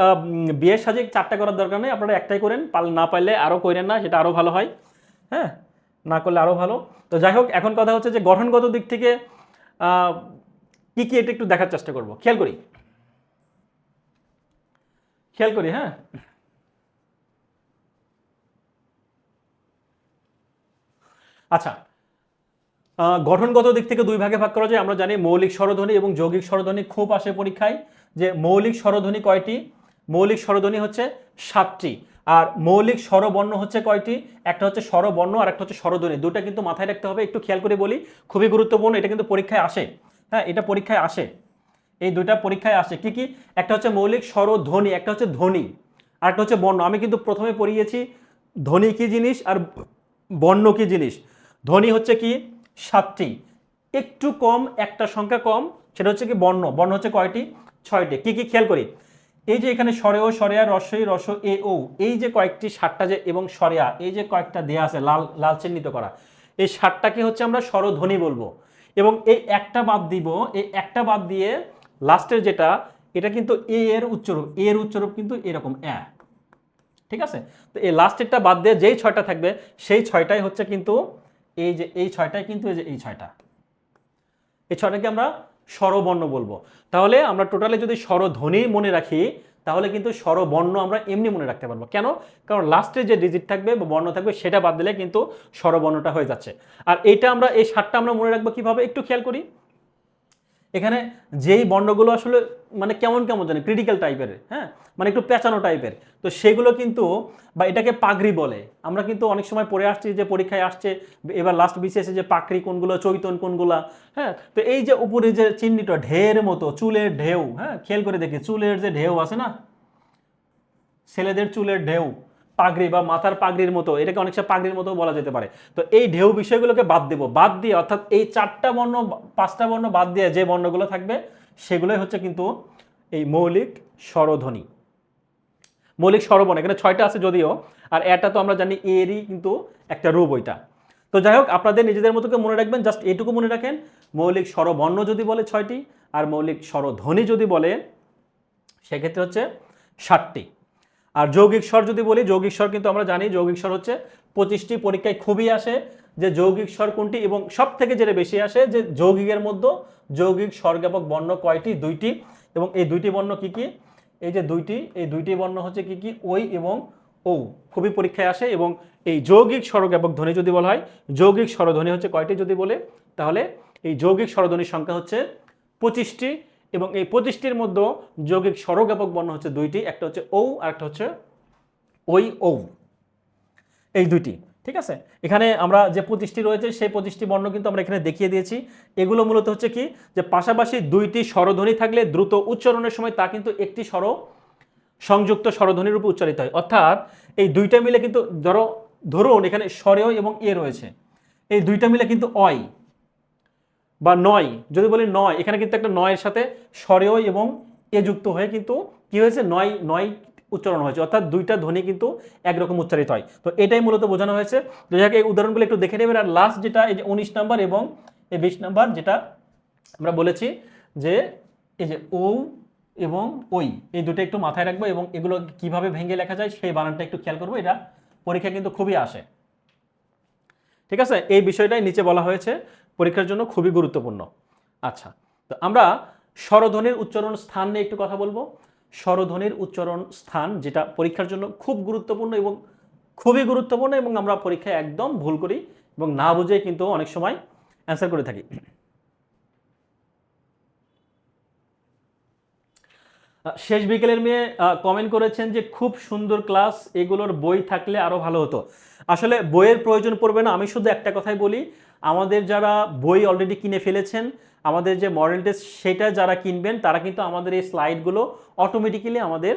বিয়ের সাজে 4টা করার দরকার নেই, আপনারা একটাই করেন, না পারলে আরও করেন না, সেটা আরও ভালো হয়। হ্যাঁ, না করলে আরও ভালো। তো যাই হোক, এখন কথা হচ্ছে যে গঠনগত দিক থেকে কি কি, এটা একটু দেখার চেষ্টা করব। খেয়াল করি, খেয়াল করি। হ্যাঁ, আচ্ছা, গঠনগত দিক থেকে দুই ভাগে ভাগ করা যায়। আমরা জানি মৌলিক স্বরধ্বনি এবং যৌগিক স্বরধ্বনি খুব আসে পরীক্ষায়। যে মৌলিক স্বরধ্বনি কয়টি? মৌলিক স্বরধ্বনি হচ্ছে 7টি, আর মৌলিক স্বরবর্ণ হচ্ছে কয়টি? একটা হচ্ছে স্বরবর্ণ আর একটা হচ্ছে স্বরধ্বনি। দুটো কিন্তু মাথায় রাখতে হবে, একটু খেয়াল করে বলি, খুবই গুরুত্বপূর্ণ, এটা কিন্তু পরীক্ষায় আসে। হ্যাঁ, এটা পরীক্ষায় আসে, এই দুইটা পরীক্ষায় আসে। কি কি? একটা হচ্ছে মৌলিক স্বরধ্বনি, একটা হচ্ছে ধ্বনি, আর একটা হচ্ছে বর্ণ। আমি কিন্তু প্রথমে পড়িয়েছি ধ্বনি কি জিনিস আর বর্ণ কি জিনিস। ধ্বনি হচ্ছে কি 7টি, একটু কম, একটা সংখ্যা কম, সেটা হচ্ছে কি বর্ণ। বর্ণ হচ্ছে কয়টি? 6টি। কি কি খেয়াল করি, এই যে এখানে স্বরেয়, স্বরেয়া, রস্বই, রস এ ও, এই যে কয়েকটি 7টা যে, এবং স্বরেয়া এই যে কয়েকটা দেয়া আছে লাল লাল চিহ্নিত করা, এই 7টাকে হচ্ছে আমরা স্বরধ্বনি বলবো। এবং এই একটা বাদ দিব, এই একটা বাদ দিয়ে লাস্টের যেটা, এটা কিন্তু এ এর উচ্চারণ, এ এর উচ্চারণ কিন্তু এরকম এ। ঠিক আছে? তো এই লাস্টেরটা বাদ দিয়ে যেই 6টা থাকবে সেই 6টাই হচ্ছে কিন্তু এই যে এই 6টাই কিন্তু এই যে এই 6টা, এই 6টাকে আমরা স্বরবর্ণ বলবো। তাহলে আমরা টোটালি যদি স্বরধ্বনি মনে রাখি, তাহলে কিন্তু স্বরবর্ণ আমরা এমনি মনে রাখতে পারবো। কেন? কারণ লাস্টে যে ডিজিট থাকবে বা বর্ণ থাকবে সেটা বাদ দিলে কিন্তু স্বরবর্ণটা হয়ে যাচ্ছে। আর এইটা আমরা, এই 7টা আমরা মনে রাখবো কিভাবে, একটু খেয়াল করি। এখানে যেই বর্ণগুলো আসলে মানে কেমন কেমন জানি ক্রিটিক্যাল টাইপের, হ্যাঁ, মানে একটু পেঁচানো টাইপের, তো সেগুলো কিন্তু, বা এটাকে পাগড়ি বলে। আমরা কিন্তু অনেক সময় পড়ে আসছি যে পরীক্ষায় আসছে এবার লাস্ট বিসিএসে যে পাগড়ি কোনগুলো, চৈতন কোনগুলা, হ্যাঁ। তো এই যে উপরে যে চিহ্নিত ঢের মতো, চুলের ঢেউ, হ্যাঁ, খেয়াল করে দেখি চুলের যে ঢেউ আছে না, ছেলেদের চুলের ঢেউ, পাগড়ি বা মাথার পাগড়ির মতো, এটাকে অনেক সময় পাগড়ির মতো বলা যেতে পারে। তো এই ঢেউ বিষয়গুলোকে বাদ দেব, বাদ দিয়ে অর্থাৎ এই 4টা বর্ণ, 5টা বর্ণ বাদ দিয়ে যে বর্ণগুলো থাকবে সেগুলোই হচ্ছে কিন্তু এই মৌলিক স্বরধ্বনি, মৌলিক স্বরবর্ণ। এখানে 6টা আছে যদিও, আর এটা তো আমরা জানি এরই কিন্তু একটা রূপ ওইটা। তো যাই হোক, আপনাদের নিজেদের মতো করে মনে রাখবেন, জাস্ট এইটুকু মনে রাখেন, মৌলিক স্বরবর্ণ যদি বলে 6টি, আর মৌলিক স্বরধ্বনি যদি বলে সেক্ষেত্রে হচ্ছে 7টি। আর যৌগিক স্বর যদি বলি, যৌগিক স্বর কিন্তু আমরা জানি যৌগিক স্বর হচ্ছে 25টি, পরীক্ষায় খুবই আসে যে যৌগিক স্বর কোনটি, এবং সব থেকে যেটা বেশি আসে যে যৌগিকের মধ্যে যৌগিক স্বরজ্ঞাপক বর্ণ কয়টি? 2টি। এবং এই 2টি বর্ণ কি কি? এই যে 2টি, এই 2টি বর্ণ হচ্ছে কি কি? ওই এবং ও, খুবই পরীক্ষায় আসে। এবং এই যৌগিক স্বরজ্ঞাপক ধ্বনি যদি বলা হয়, যৌগিক স্বরধ্বনি হচ্ছে কয়টি যদি বলে, তাহলে এই যৌগিক স্বরধ্বনির সংখ্যা হচ্ছে 25টি। এবং এই 25টির মধ্যে যৌগিক স্বরজ্ঞাপক বর্ণ হচ্ছে 2টি, একটা হচ্ছে ও আর একটা হচ্ছে ওই ও, এই 2টি। ঠিক আছে? এখানে আমরা যে 25টি রয়েছে সেই 25টি বর্ণ কিন্তু আমরা এখানে দেখিয়ে দিয়েছি। এগুলো মূলত হচ্ছে কি, যে পাশাপাশি 2টি স্বরধ্বনি থাকলে দ্রুত উচ্চারণের সময় তা কিন্তু একটি স্বর সংযুক্ত স্বরধ্বনির রূপে উচ্চারিত হয়। অর্থাৎ এই 2টা মিলে কিন্তু ধরুন এখানে স্বরেয় এবং এ রয়েছে, এই 2টা মিলে কিন্তু অয় বা নয়, যদি বলি নয়, এখানে কিন্তু একটা নয়ের সাথে স্বরেয় এবং এ যুক্ত হয়ে কিন্তু কি হয়েছে, নয় নয় উচ্চারণ হয়েছে। অর্থাৎ 2টা ধ্বনি কিন্তু একরকম উচ্চারিত হয়। তো এটাই মূলত বোঝানো হয়েছে। যাই হোক, এই উদাহরণগুলো একটু দেখে নেবেন। আর লাস্ট যেটা, এই যে 19 নাম্বার এবং এই 20 নাম্বার, যেটা আমরা বলেছি যে এই যে ও এবং ওই, এই দুটো একটু মাথায় রাখবো, এবং এগুলো কিভাবে ভেঙে লেখা যায় সেই বানানটা একটু খেয়াল করবো। এটা পরীক্ষা কিন্তু খুবই আসে। ঠিক আছে? এই বিষয়টাই নিচে বলা হয়েছে, পরীক্ষার জন্য খুবই গুরুত্বপূর্ণ। আচ্ছা, তো আমরা স্বরধ্বনির উচ্চারণ স্থান নিয়ে একটু কথা বলবো। স্বরধ্বনির উচ্চারণ স্থান যেটা পরীক্ষার জন্য খুব গুরুত্বপূর্ণ এবং খুবই গুরুত্বপূর্ণ, এবং আমরা পরীক্ষায় একদম ভুল করি এবং না বুঝে কিন্তু অনেক সময় অ্যান্সার করে থাকি। শেষ বিকেলের মেয়ে কমেন্ট করেছেন যে খুব সুন্দর ক্লাস, এগুলোর বই থাকলে আরো ভালো হতো। আসলে বইয়ের প্রয়োজন পড়বে না, আমি শুধু একটা কথাই বলি, আমাদের যারা বই অলরেডি কিনে ফেলেছেন, আমাদের যে মডেল টেস্ট সেটা যারা কিনবেন তারা কিন্তু আমাদের এই স্লাইডগুলো অটোমেটিক্যালি আমাদের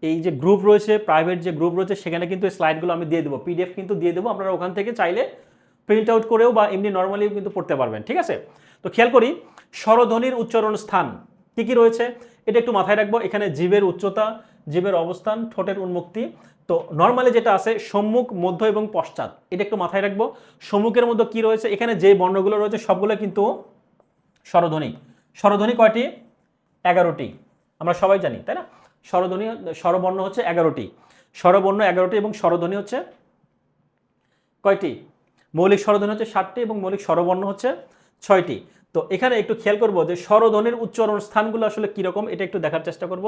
এই যে গ্রুপ রয়েছে, প্রাইভেট যে গ্রুপ রয়েছে, সেখানে কিন্তু এই স্লাইডগুলো আমি দিয়ে দেবো, পিডিএফ কিন্তু দিয়ে দেবো, আপনারা ওখান থেকে চাইলে প্রিন্ট আউট করেও বা এমনি নর্মালিও কিন্তু পড়তে পারবেন। ঠিক আছে? তো খেয়াল করি স্বরধ্বনির উচ্চারণ স্থান কি কি রয়েছে, এটা একটু মাথায় রাখবো। এখানে জিভের উচ্চতা, জিভের অবস্থান, ঠোঁটের উন্মুক্তি। তো নর্মালি যেটা আছে সম্মুখ, মধ্য এবং পশ্চাৎ, এটা একটু মাথায় রাখবো। সম্মুখের মধ্যে কি রয়েছে, এখানে যে বর্ণগুলো রয়েছে সবগুলো কিন্তু স্বরধ্বনি। স্বরধ্বনি কয়টি? 11টি, আমরা সবাই জানি, তাই না? স্বরধ্বনি, স্বরবর্ণ হচ্ছে 11টি, স্বরবর্ণ 11টি, এবং স্বরধ্বনি হচ্ছে কয়টি? মৌলিক স্বরধ্বনি হচ্ছে 7টি এবং মৌলিক স্বরবর্ণ হচ্ছে 6টি। তো এখানে একটু খেয়াল করব যে স্বরধ্বনির উচ্চারণ স্থানগুলো আসলে কীরকম, এটা একটু দেখার চেষ্টা করব।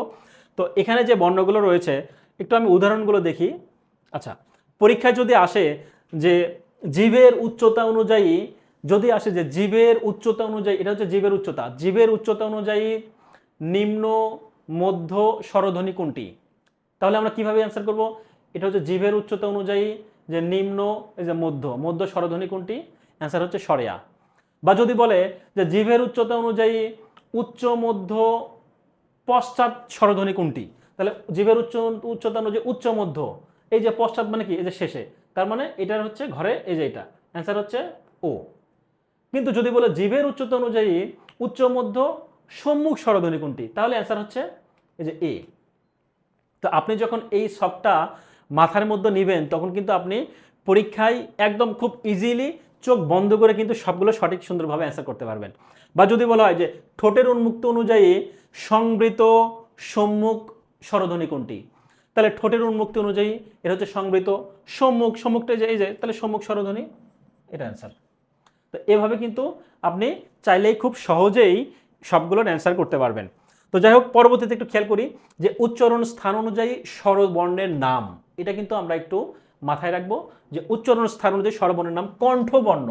তো এখানে যে বর্ণগুলো রয়েছে একটু আমি উদাহরণগুলো দেখি। আচ্ছা, পরীক্ষায় যদি আসে যে জিভের উচ্চতা অনুযায়ী, যদি আসে যে জিভের উচ্চতা অনুযায়ী, এটা হচ্ছে জিভের উচ্চতা, জিভের উচ্চতা অনুযায়ী নিম্ন মধ্য স্বরধ্বনি কোনটি, তাহলে আমরা কিভাবে অ্যান্সার করব? এটা হচ্ছে জিভের উচ্চতা অনুযায়ী যে নিম্ন, এই যে মধ্য, মধ্য স্বরধ্বনি কোনটি? অ্যান্সার হচ্ছে সরেয়া। বা যদি বলে যে জিভের উচ্চতা অনুযায়ী উচ্চ মধ্য পশ্চাৎ স্বরধ্বনি কোনটি, তাহলে জিভের উচ্চতা অনুযায়ী উচ্চ মধ্য, এই যে পশ্চাৎ মানে কি, এই যে শেষে, তার মানে এটার হচ্ছে ঘরে এই যে এটা, অ্যান্সার হচ্ছে ও। কিন্তু যদি বলে জিভের উচ্চতা অনুযায়ী উচ্চ মধ্য সম্মুখ স্বরধ্বনি কোনটি, তাহলে অ্যান্সার হচ্ছে এই যে এ। তো আপনি যখন এই সবটা মাথার মধ্যে নেবেন তখন কিন্তু আপনি পরীক্ষায় একদম খুব ইজিলি চোখ বন্ধ করে কিন্তু সবগুলো সঠিক সুন্দরভাবে অ্যান্সার করতে পারবেন। বা যদি বলা হয় যে ঠোঁটের উন্মুক্ত অনুযায়ী সংবৃত সম্মুখ স্বরধ্বনি কোনটি, তাহলে ঠোঁটের উন্মুক্তি অনুযায়ী এটা হচ্ছে সংবৃত সম্মুখ, সম্মুখটা যে এই যে, তাহলে সম্মুখ স্বরধ্বনি, এটা অ্যান্সার। তো এভাবে কিন্তু আপনি চাইলেই খুব সহজেই সবগুলোর অ্যান্সার করতে পারবেন। তো যাই হোক, পরবর্তীতে একটু খেয়াল করি যে উচ্চারণ স্থান অনুযায়ী স্বরবর্ণের নাম, এটা কিন্তু আমরা একটু মাথায় রাখবো যে উচ্চারণ স্থান অনুযায়ী স্বরবর্ণের নাম। কণ্ঠবর্ণ,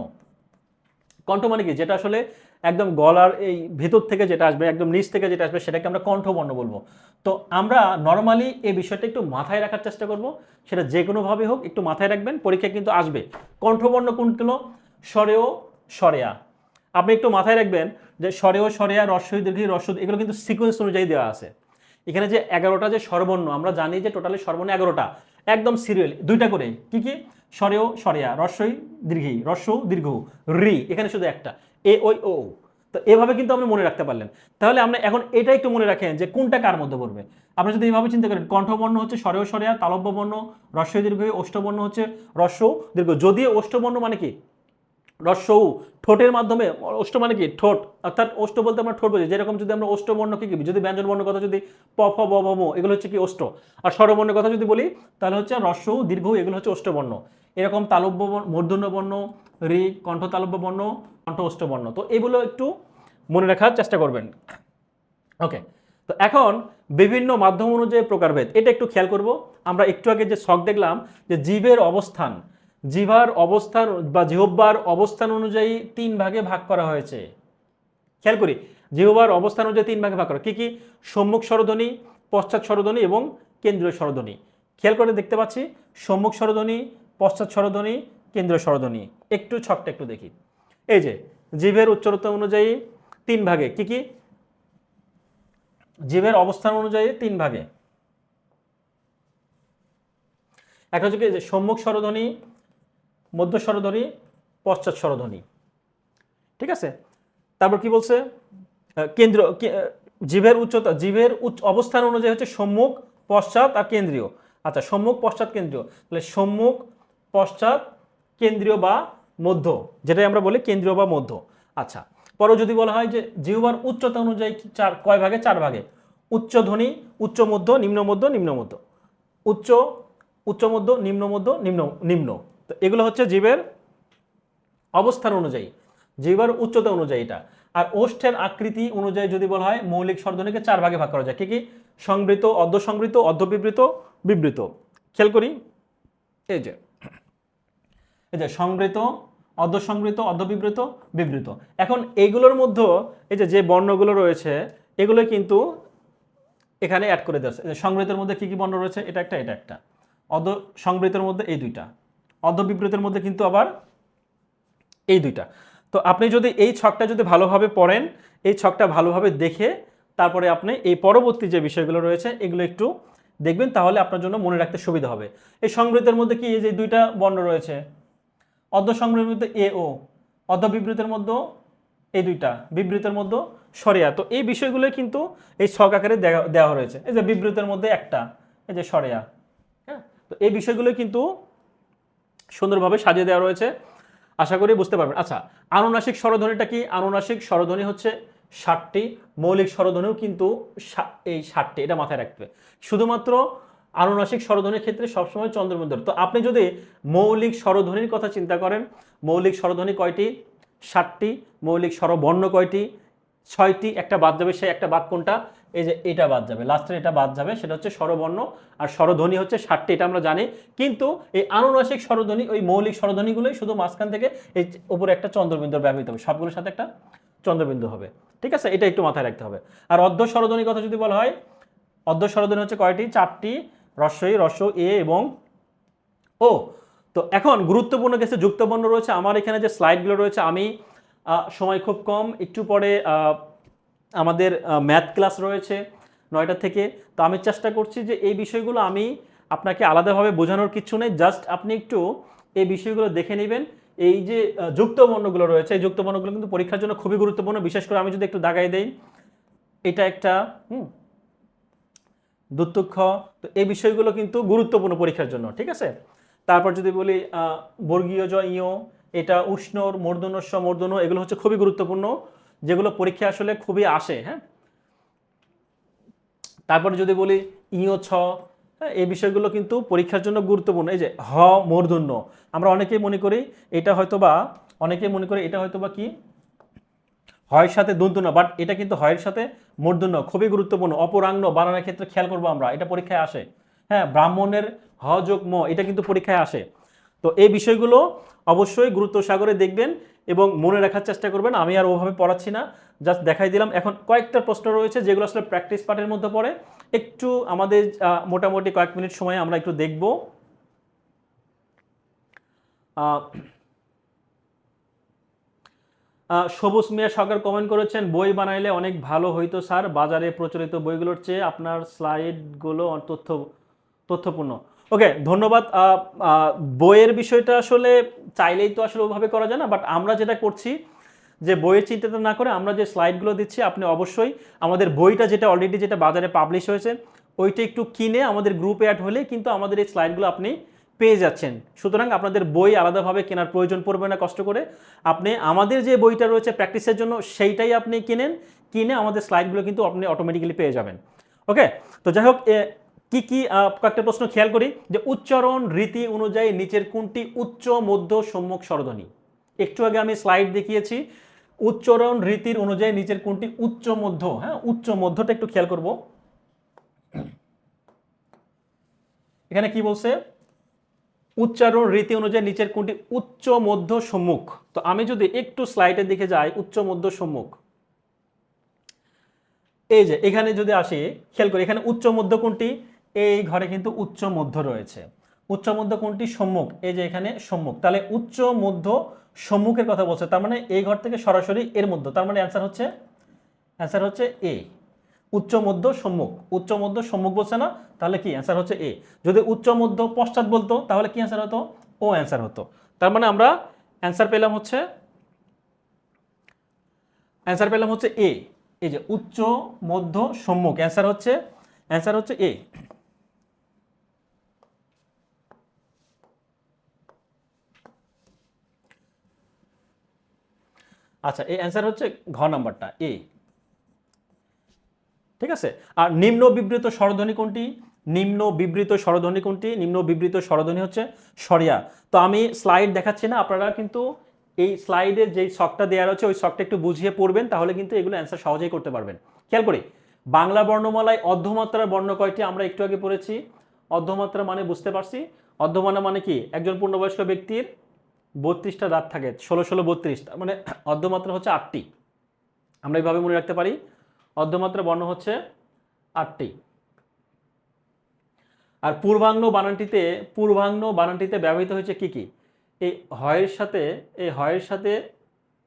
কণ্ঠ মানে কি, যেটা আসলে একদম গলার এই ভেতর থেকে যেটা আসবে, একদম নিচ থেকে যেটা আসবে, সেটাকে আমরা কণ্ঠবর্ণ বলবো। তো আমরা নর্মালি এই বিষয়টা একটু মাথায় রাখার চেষ্টা করব, সেটা যে কোনোভাবে হোক একটু মাথায় রাখবেন, পরীক্ষায় কিন্তু আসবে। কণ্ঠবর্ণ কোনগুলো? স্বরেয়, স্বরেয়া। আপনি একটু মাথায় রাখবেন যে স্বরেয়, স্বরেয়া, রস্বই, দীর্ঘই, রস্ব, এগুলো কিন্তু সিকোয়েন্স অনুযায়ী দেওয়া আছে। এখানে যে 11টা যে স্বরবর্ণ, আমরা জানি যে টোটালি স্বরবর্ণ 11টা, একদম সিরিয়াল, দুইটা করে। কি কি? স্বরেয়, স্বরেয়া, রস্বই, দীর্ঘই, রস্ব, দীর্ঘ, রি, এখানে শুধু একটা, এ, ওই, ও। তো এভাবে কিন্তু আপনি মনে রাখতে পারলেন। তাহলে আমরা এখন এটা একটু মনে রাখেন যে কোনটা কার মধ্যে পড়বে। আপনি যদি এইভাবে চিন্তা করেন, কণ্ঠবর্ণ হচ্ছে স্বরেয়, স্বরেয়া, তালব্য বর্ণ রস্বই, দীর্ঘই, ওষ্ঠবর্ণ হচ্ছে রস্ব, দীর্ঘ। যদিও ওষ্ঠবর্ণ মানে কি, রস্যউ, ঠোঁটের মাধ্যমে, ওষ্ঠ মানে কি ঠোঁট, অর্থাৎ ওষ্ঠ বলতে আমরা ঠোঁট বুঝি। যেরকম যদি আমরা ওষ্ঠবর্ণ কি, যদি ব্যঞ্জন বর্ণের কথা যদি প, ফ, ব, ভ, ম, এগুলো হচ্ছে কি ওষ্ঠ। আর স্বরবর্ণের কথা যদি বলি তাহলে হচ্ছে রস্যউ, দীর্ঘ, এগুলো হচ্ছে ওষ্ঠবর্ণ। এরকম তালব্য মূর্ধন্য বর্ণ, ঋ, কণ্ঠ তালব্য বর্ণ, কণ্ঠ ওষ্ঠবর্ণ। তো এগুলো একটু মনে রাখার চেষ্টা করবেন। ওকে, তো এখন বিভিন্ন মাধ্যম অনুযায়ী প্রকারভেদ, এটা একটু খেয়াল করব। আমরা একটু আগে যে ছক দেখলাম যে জীবের অবস্থান, জিহ্বার অবস্থান বা জিহ্বার অবস্থান অনুযায়ী 3 ভাগে ভাগ করা হয়েছে। খেয়াল করি, জিহ্বার অবস্থান অনুযায়ী 3 ভাগে ভাগ করা। কি কি? সম্মুখ স্বরধ্বনি, পশ্চাৎ স্বরধ্বনি এবং কেন্দ্রীয় স্বরধ্বনি। খেয়াল করে দেখতে পাচ্ছি সম্মুখ স্বরধ্বনি, পশ্চাৎ স্বরধ্বনি, কেন্দ্রীয় স্বরধ্বনি। একটু ছকটা একটু দেখি। এই যে জিভের উচ্চারণ অনুযায়ী 3 ভাগে। কি কি? জীবের অবস্থান অনুযায়ী 3 ভাগে। একটা হচ্ছে কি যে সম্মুখ স্বরধ্বনি, মধ্য স্বরধ্বনি, পশ্চাৎ স্বরধ্বনি। ঠিক আছে, তারপর কি বলছে? কেন্দ্র, জিভের উচ্চতা, জিভের অবস্থান অনুযায়ী হচ্ছে সম্মুখ, পশ্চাৎ আর কেন্দ্রীয়। আচ্ছা, সম্মুখ, পশ্চাৎ, কেন্দ্রীয়, তাহলে সম্মুখ, পশ্চাৎ, কেন্দ্রীয় বা মধ্য, যেটাই আমরা বলি কেন্দ্রীয় বা মধ্য। আচ্ছা, পরে যদি বলা হয় যে জিহ্বার উচ্চতা অনুযায়ী কয় ভাগে? 4 ভাগে। উচ্চ ধ্বনি, উচ্চ মধ্য, নিম্ন মধ্য, নিম্ন মধ্য। উচ্চ, উচ্চ মধ্য, নিম্ন মধ্য, নিম্ন নিম্ন। তো এগুলো হচ্ছে জীবের অবস্থান অনুযায়ী, জিহ্বার উচ্চতা অনুযায়ী এটা। আর ওষ্ঠের আকৃতি অনুযায়ী যদি বলা হয় মৌলিক স্বরধ্বনিকে 4 ভাগে ভাগ করা যায়। কি কি? সংবৃত, অর্ধসংবৃত, অর্ধবিবৃত, বিবৃত। খেয়াল করি, এই যে সংবৃত, অর্ধসংবৃত, অর্ধবিবৃত, বিবৃত। এখন এইগুলোর মধ্যে এই যে বর্ণগুলো রয়েছে এগুলো কিন্তু এখানে অ্যাড করে দেওয়া আছে। সংবৃতের মধ্যে কি কি বর্ণ রয়েছে? এটা একটা, এটা একটা। অর্ধ সংবৃতের মধ্যে এই দুইটা, অর্ধবিবৃতের মধ্যে কিন্তু আবার এই দুইটা। তো আপনি যদি এই ছকটা যদি ভালোভাবে পড়েন, এই ছকটা ভালোভাবে দেখে তারপরে আপনি এই পরবর্তী যে বিষয়গুলো রয়েছে এগুলো একটু দেখবেন, তাহলে আপনার জন্য মনে রাখতে সুবিধা হবে। এই সংবৃতের মধ্যে কি, এই যে দুইটা বর্ণ রয়েছে, অর্ধ সংবৃতের মধ্যে এ ও, অর্ধবিবৃতের মধ্যে এই দুইটা, বিবৃতের মধ্যে সরেয়া। তো এই বিষয়গুলো কিন্তু এই ছক আকারে দেওয়া রয়েছে। এই যে বিবৃতের মধ্যে একটা, এই যে সরেয়া। হ্যাঁ, তো এই বিষয়গুলো কিন্তু সুন্দরভাবে সাজিয়ে দেওয়া রয়েছে, আশা করি বুঝতে পারবেন। আচ্ছা, আনুনাসিক স্বরধ্বনিটা কি? আনুনাসিক স্বরধ্বনি হচ্ছে 60টি, মৌলিক স্বরধ্বনিও কিন্তু এই 60টি, এটা মাথায় রাখতে হবে। শুধুমাত্র আনুনাসিক স্বরধ্বনির ক্ষেত্রে সবসময় চন্দ্রবিন্দু। তো আপনি যদি মৌলিক স্বরধ্বনির কথা চিন্তা করেন, মৌলিক স্বরধ্বনি কয়টি? 60টি। মৌলিক স্বরবর্ণ কয়টি? 6টি। একটা বাদ যাবে, সেই একটা বাদ কোনটা? এই যে এটা বাদ যাবে, লাস্টের এটা বাদ যাবে, সেটা হচ্ছে স্বরবর্ণ। আর স্বরধ্বনি হচ্ছে 60টি, এটা আমরা জানি। কিন্তু এই আনুনাসিক স্বরধ্বনি, ওই মৌলিক স্বরধ্বনিগুলোই শুধু মাঝখান থেকে এই উপরে একটা চন্দ্রবিন্দু ব্যবহৃত হবে, সবগুলোর সাথে একটা চন্দ্রবিন্দু হবে। ঠিক আছে, এটা একটু মাথায় রাখতে হবে। আর অর্ধ স্বরধ্বনির কথা যদি বলা হয়, অর্ধ স্বরধ্বনি হচ্ছে কয়টি? 4টি। রস্বই, রস্ব, এ এবং ও, তো এখন গুরুত্বপূর্ণ কিছু যুক্তবর্ণ রয়েছে। আমার এখানে যে স্লাইডগুলো রয়েছে, আমি সময় খুব কম, একটু পরে আমাদের ম্যাথ ক্লাস রয়েছে 9টা থেকে। তো আমি চেষ্টা করছি যে এই বিষয়গুলো আমি আপনাকে আলাদাভাবে বোঝানোর কিছু নেই, জাস্ট আপনি একটু এই বিষয়গুলো দেখে নেবেন। এই যে যুক্তবর্ণগুলো রয়েছে, এই যুক্তবর্ণগুলো কিন্তু পরীক্ষার জন্য খুবই গুরুত্বপূর্ণ। বিশেষ করে আমি যদি একটু দাগাই দেই, এটা একটা দুত্তক্ষ, তো এই বিষয়গুলো কিন্তু গুরুত্বপূর্ণ পরীক্ষার জন্য, ঠিক আছে। তারপর যদি বলি বর্গীয় জ ইয়, এটা উষ্ণর মূর্ধন্যস্ব মূর্ধন্য, এগুলো হচ্ছে খুবই গুরুত্বপূর্ণ, যেগুলো পরীক্ষায় আসলে খুবই আসে। হ্যাঁ, তারপরে যদি বলি ইয় ছ, হ্যাঁ, এই বিষয়গুলো কিন্তু পরীক্ষার জন্য গুরুত্বপূর্ণ। এই যে হ মূর্ধন্য, আমরা অনেকেই মনে করি এটা হয়তোবা, কি হয়ের সাথে দন্তন্য, বাট এটা কিন্তু হয়ের সাথে মূর্ধন্য, খুবই গুরুত্বপূর্ণ। অপরাঙ্গ বানানোর ক্ষেত্রে খেয়াল করবো আমরা, এটা পরীক্ষায় আসে। হ্যাঁ, ব্রাহ্মণের হ যোগ ম, এটা কিন্তু পরীক্ষায় আসে। তো এই বিষয়গুলো অবশ্যই গুরুত্ব সাগরে দেখবেন এবং মনে রাখার চেষ্টা করবেন। আমি আর ওভাবে পড়াচ্ছি না, জাস্ট দেখাই দিলাম। এখন কয়েকটা প্রশ্ন রয়েছে যেগুলো আসলে প্র্যাকটিস পার্টের মধ্যে পড়ে, একটু আমাদের মোটামুটি কয়েক মিনিট সময় আমরা একটু দেখব। সবুজ মিয়া সরকার কমেন্ট করেছেন, বই বানাইলে অনেক ভালো হইতো স্যার, বাজারে প্রচলিত বইগুলোর চেয়ে আপনার স্লাইডগুলো তথ্যপূর্ণ। ওকে, ধন্যবাদ। বইয়ের বিষয়টা আসলে চাইলেই তো আসলে ওভাবে করা যায় না, বাট আমরা যেটা করছি যে বইয়ের চিন্তাটা না করে আমরা যে স্লাইডগুলো দিচ্ছি, আপনি অবশ্যই আমাদের বইটা যেটা অলরেডি যেটা বাজারে পাবলিশ হয়েছে ওইটা একটু কিনে আমাদের গ্রুপে অ্যাড হলে কিন্তু আমাদের এই স্লাইডগুলো আপনি পেয়ে যাচ্ছেন। সুতরাং আপনাদের বই আলাদাভাবে কেনার প্রয়োজন পড়বে না কষ্ট করে। আপনি আমাদের যে বইটা রয়েছে প্র্যাকটিসের জন্য সেইটাই আপনি কিনে আমাদের স্লাইডগুলো কিন্তু আপনি অটোমেটিক্যালি পেয়ে যাবেন। ওকে, তো যাই হোক, কি কয়েকটা প্রশ্ন খেয়াল করি যে উচ্চারণ রীতি অনুযায়ী নিচের কোনটি উচ্চ মধ্য সম্মুখ স্বরধ্বনি। একটু আগে আমি স্লাইড দেখিয়েছি, উচ্চারণ রীতির অনুযায়ী নিচের কোনটি উচ্চ মধ্য। হ্যাঁ, উচ্চ মধ্যটা একটু খেয়াল করব। এখানে কি বলছে, উচ্চারণ রীতি অনুযায়ী নিচের কোনটি উচ্চ মধ্য সম্মুখ। তো আমি যদি একটু স্লাইডের দিকে যাই, উচ্চ মধ্য সম্মুখ, এই যে এখানে যদি আসি, খেয়াল করি এখানে উচ্চ মধ্য কোনটি, এই ঘরে কিন্তু উচ্চ মধ্য রয়েছে। উচ্চ মধ্য কোনটি, সম্মুখ, এই যে এখানে সম্মুখ। তাহলে উচ্চ মধ্য সম্মুখের কথা বলছে, তার মানে এই ঘর থেকে সরাসরি এর মধ্য, তার মানে অ্যান্সার হচ্ছে এ, উচ্চ মধ্য সম্মুখ। উচ্চ মধ্য সম্মুখ বলছে না, তাহলে কি অ্যান্সার হচ্ছে এ। যদি উচ্চ মধ্য পশ্চাৎ বলতো তাহলে কি অ্যান্সার হতো, ও অ্যান্সার হতো। তার মানে আমরা অ্যান্সার পেলাম হচ্ছে এ। এই যে উচ্চ মধ্য সম্মুখ, অ্যান্সার হচ্ছে এ। আচ্ছা, এই অ্যান্সার হচ্ছে ঘ নাম্বারটা, এ। ঠিক আছে। আর নিম্ন বিবৃত স্বরধ্বনি কোনটি, নিম্ন বিবৃত স্বরধ্বনি হচ্ছে সরিয়া। তো আমি স্লাইড দেখাচ্ছি না, আপনারা কিন্তু এই স্লাইডে যে ছকটা দেওয়া রয়েছে ওই ছকটা একটু বুঝিয়ে পড়বেন, তাহলে কিন্তু এগুলো অ্যান্সার সহজেই করতে পারবেন। খেয়াল করি, বাংলা বর্ণমালায় অর্ধমাত্রার বর্ণ কয়টি, আমরা একটু আগে পড়েছি। অর্ধমাত্রা মানে বুঝতে পারছি, অর্ধমাত্রা মানে কি, একজন পূর্ণবয়স্ক ব্যক্তির 32টা দাঁত থাকে, 16 32, মানে অর্ধমাত্রা হচ্ছে 8টি। আমরা এইভাবে মনে রাখতে পারি, অর্ধমাত্রা বর্ণ হচ্ছে 8টি। আর পূর্বাঙ্গ বানানটিতে ব্যবহৃত হয়েছে কি কি, এই হয়ের সাথে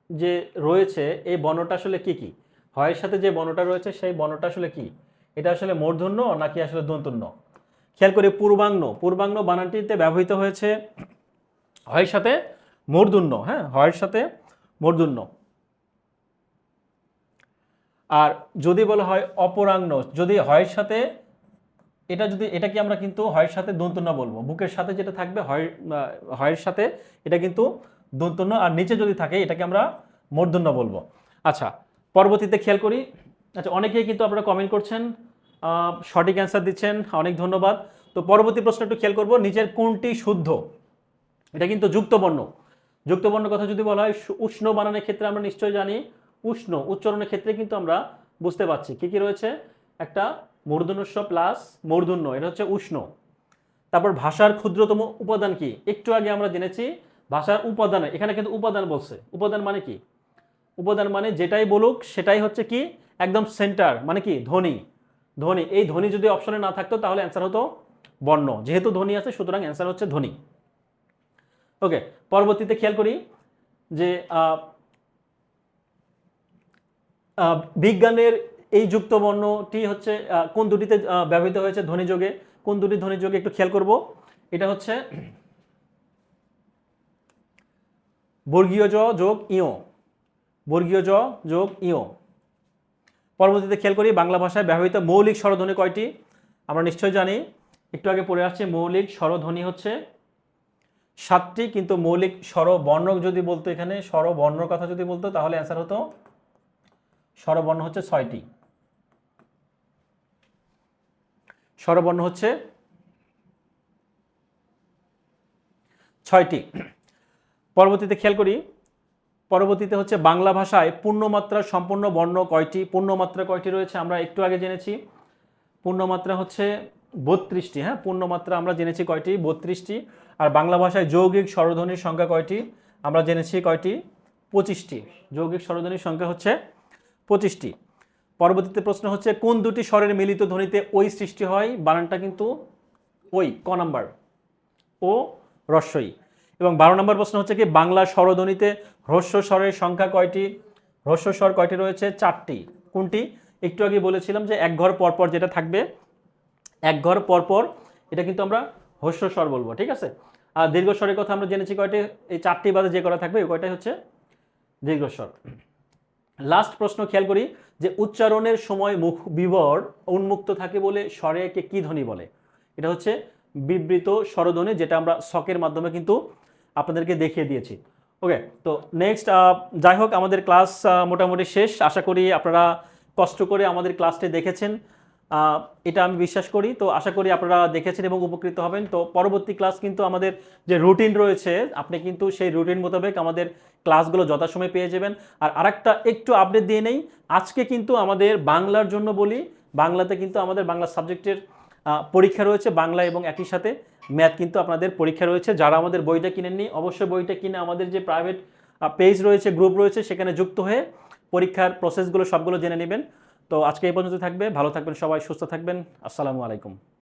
যে রয়েছে এই বর্ণটা আসলে কি কি, হয়ের সাথে যে বর্ণটা রয়েছে সেই বর্ণটা আসলে কি, এটা আসলে মূর্ধন্য নাকি আসলে দন্তন্য। খেয়াল করি, পূর্বাঙ্গ বানানটিতে ব্যবহৃত হয়েছে হয়ের সাথে মূর্ধন্য। হ্যাঁ, হয়ের সাথে মূর্ধন্য। আর যদি বলা হয় অপরাঙ্গ, যদি হয়ের সাথে এটাকে আমরা কিন্তু হয়ের সাথে দন্তন্য বলবো, বুকের সাথে যেটা থাকবে হয়ের সাথে এটা কিন্তু দন্তন্য, আর নিচে যদি থাকে এটাকে আমরা মূর্ধন্য বলবো। আচ্ছা, পরবর্তীতে খেয়াল করি। আচ্ছা, অনেকেই কিন্তু আপনারা কমেন্ট করছেন, সঠিক অ্যান্সার দিচ্ছেন, অনেক ধন্যবাদ। তো পরবর্তী প্রশ্ন একটু খেয়াল করবো, নিচের কোনটি শুদ্ধ। এটা কিন্তু যুক্তবর্ণ কথা যদি বলা হয়, উষ্ণ বানানের ক্ষেত্রে আমরা নিশ্চয়ই জানি, উষ্ণ উচ্চারণের ক্ষেত্রে কিন্তু আমরা বুঝতে পারছি কি কি রয়েছে, একটা মূর্ধন্যস্ব প্লাস মূর্ধন্য, এটা হচ্ছে উষ্ণ। তারপর ভাষার ক্ষুদ্রতম উপাদান কি, একটু আগে আমরা জেনেছি ভাষার উপাদান, এখানে কিন্তু উপাদান বলছে। উপাদান মানে কি, উপাদান মানে যেটাই বলুক সেটাই হচ্ছে কি একদম সেন্টার, মানে কি ধ্বনি। এই ধ্বনি যদি অপশনে না থাকতো তাহলে অ্যান্সার হতো বর্ণ, যেহেতু ধ্বনি আছে সুতরাং অ্যান্সার হচ্ছে ধ্বনি। ওকে, পরবর্তীতে খেয়াল করি যে বিজ্ঞানের এই যুক্ত বর্ণটি হচ্ছে কোন দুটিতে ব্যবহৃত হয়েছে ধ্বনিযোগে, কোন দুটি ধ্বনিযোগে একটু খেয়াল করব। এটা হচ্ছে বর্গীয় জ যোগ ইয়, বর্গীয় জ যোগ ইয়। পরবর্তীতে খেয়াল করি বাংলা ভাষায় ব্যবহৃত মৌলিক স্বরধ্বনি কয়টি? আমরা নিশ্চয়ই জানি, একটু আগে পড়ে আসছে, মৌলিক স্বরধ্বনি হচ্ছে 7টি, কিন্তু মৌলিক স্বরবর্ণ যদি বলতো, এখানে স্বরবর্ণর কথা যদি বলতো তাহলে অ্যান্সার হতো স্বরবর্ণ হচ্ছে 6টি। স্বরবর্ণ হচ্ছে 6টি। পরবর্তীতে খেয়াল করি, পরবর্তীতে হচ্ছে বাংলা ভাষায় পূর্ণমাত্রা সম্পন্ন বর্ণ কয়টি? পূর্ণমাত্রা কয়টি রয়েছে আমরা একটু আগে জেনেছি, পূর্ণমাত্রা হচ্ছে 32টি। হ্যাঁ, পূর্ণমাত্রা আমরা জেনেছি কয়টি? 32টি। আর বাংলা ভাষায় যৌগিক স্বরধ্বনির সংখ্যা কয়টি? আমরা জেনেছি কয়টি? 25টি। যৌগিক স্বরধ্বনির সংখ্যা হচ্ছে 25টি। পরবর্তীতে প্রশ্ন হচ্ছে কোন দুটি স্বরের মিলিত ধ্বনিতে ওই সৃষ্টি হয়? বানানটা কিন্তু ওই, ক নাম্বার, ও রস্বই। এবং 12 নম্বর প্রশ্ন হচ্ছে কি বাংলা স্বরধ্বনিতে হ্রস্ব স্বরের সংখ্যা কয়টি? হ্রস্ব স্বর কয়টি রয়েছে? 4টি। কোনটি? একটু আগে বলেছিলাম যে এক ঘর পরপর যেটা থাকবে, এক ঘর পরপর এটা কিন্তু আমরা হ্রস্ব স্বর বলবো, ঠিক আছে। আর দীর্ঘ স্বরের কথা আমরা জেনেছি কয়টি? এই 4টি বাদে যে কটা থাকবে ওই কয়টাই হচ্ছে দীর্ঘস্বর। লাস্ট প্রশ্ন খেয়াল করি যে উচ্চারণের সময় মুখ বিবর উন্মুক্ত থাকে বলে স্বরেকে কি ধ্বনি বলে? এটা হচ্ছে বিবৃত স্বরধ্বনি, যেটা আমরা ছকের মাধ্যমে কিন্তু আপনাদেরকে দেখিয়ে দিয়েছি। ওকে, তো নেক্সট, যাই হোক আমাদের ক্লাস মোটামুটি শেষ। আশা করি আপনারা কষ্ট করে আমাদের ক্লাসটি দেখেছেন, এটা আমি বিশ্বাস করি। তো আশা করি আপনারা দেখেছেন এবং উপকৃত হবেন। তো পরবর্তী ক্লাস কিন্তু আমাদের যে রুটিন রয়েছে, আপনি কিন্তু সেই রুটিন মোতাবেক আমাদের ক্লাসগুলো যথাসময়ে পেয়ে যাবেন। আর আরেকটা একটু আপডেট দিয়ে নেই, আজকে কিন্তু আমাদের বাংলার জন্য বলি, বাংলাতে কিন্তু আমাদের বাংলা সাবজেক্টের পরীক্ষা রয়েছে, বাংলা এবং একই সাথে ম্যাথ কিন্তু আপনাদের পরীক্ষা রয়েছে। যারা আমাদের বইটা কিনেননি অবশ্যই বইটা কিনে আমাদের যে প্রাইভেট পেজ রয়েছে, গ্রুপ রয়েছে, সেখানে যুক্ত হয়ে পরীক্ষার প্রসেসগুলো সবগুলো জেনে নেবেন। তো আজকে এই পর্যন্ত থাকবে, ভালো থাকবেন সবাই, সুস্থ থাকবেন। আসসালামু আলাইকুম।